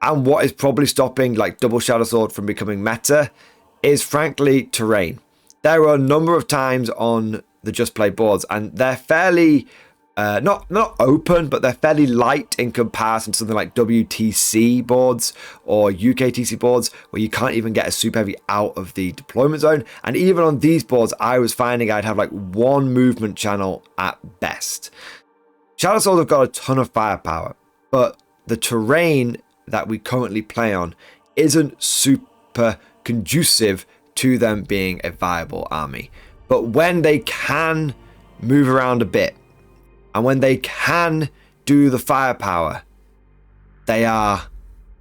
and what is probably stopping like double Shadowsword from becoming meta, is frankly terrain. There are a number of times on the Just Play boards, and they're fairly not open, but they're fairly light in comparison to something like WTC boards or UKTC boards, where you can't even get a super heavy out of the deployment zone. And even on these boards, I was finding I'd have like 1 movement channel at best. Shadowswords have got a ton of firepower, but the terrain that we currently play on isn't super conducive to them being a viable army. But when they can move around a bit, and when they can do the firepower, they are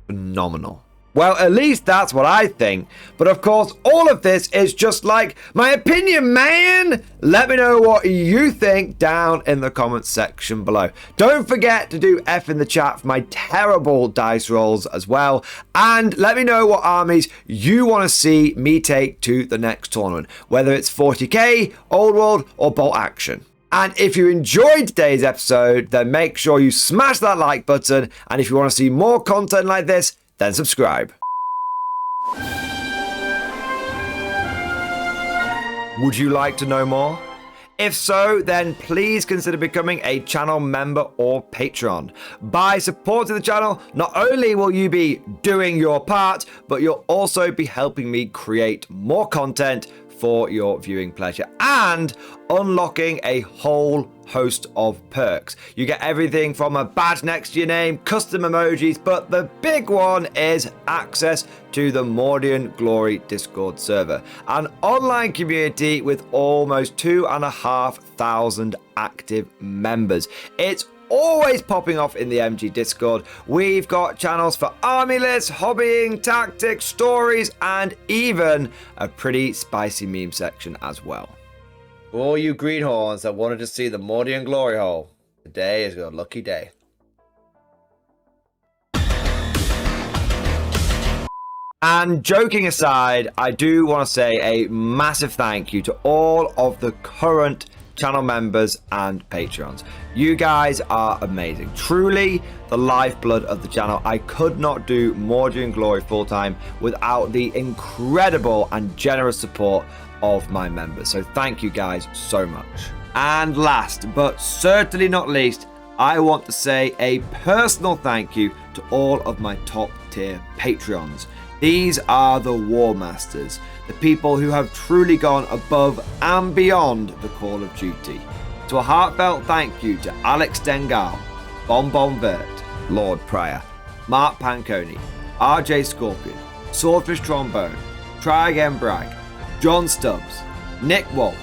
phenomenal. Well, at least that's what I think. But of course, all of this is just like my opinion, man. Let me know what you think down in the comments section below. Don't forget to do F in the chat for my terrible dice rolls as well. And let me know what armies you want to see me take to the next tournament, whether it's 40k, Old World, or Bolt Action. And if you enjoyed today's episode, then make sure you smash that like button. And if you want to see more content like this, then subscribe. Would you like to know more? If so, then please consider becoming a channel member or patron. By supporting the channel, not only will you be doing your part, but you'll also be helping me create more content for your viewing pleasure and unlocking a whole host of perks. You get everything from a badge next to your name, custom emojis, but the big one is access to the Mordian Glory Discord server, an online community with almost 2,500 active members. It's always popping off in the MG Discord. We've got channels for army lists, hobbying, tactics, stories, and even a pretty spicy meme section as well. For all you greenhorns that wanted to see the Mordian glory hole, today is your lucky day. And joking aside, I do want to say a massive thank you to all of the current channel members and patrons. You guys are amazing, truly the lifeblood of the channel. I could not do Mordian Glory full time without the incredible and generous support of my members, so thank you guys so much. And last but certainly not least, I want to say a personal thank you to all of my top tier Patreons. These are the War Masters, the people who have truly gone above and beyond the call of duty. So a heartfelt thank you to Alex Dengal, Bon Vert, Lord Pryor, Mark Panconi, RJ Scorpion, Swordfish Trombone, Try Again Bragg, John Stubbs, Nick Walsh,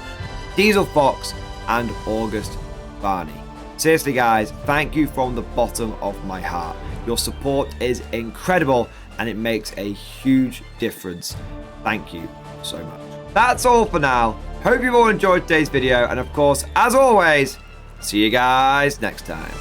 Diesel Fox, and August Barney. Seriously guys, thank you from the bottom of my heart. Your support is incredible and it makes a huge difference. Thank you so much. That's all for now. Hope you've all enjoyed today's video, and of course, as always, see you guys next time.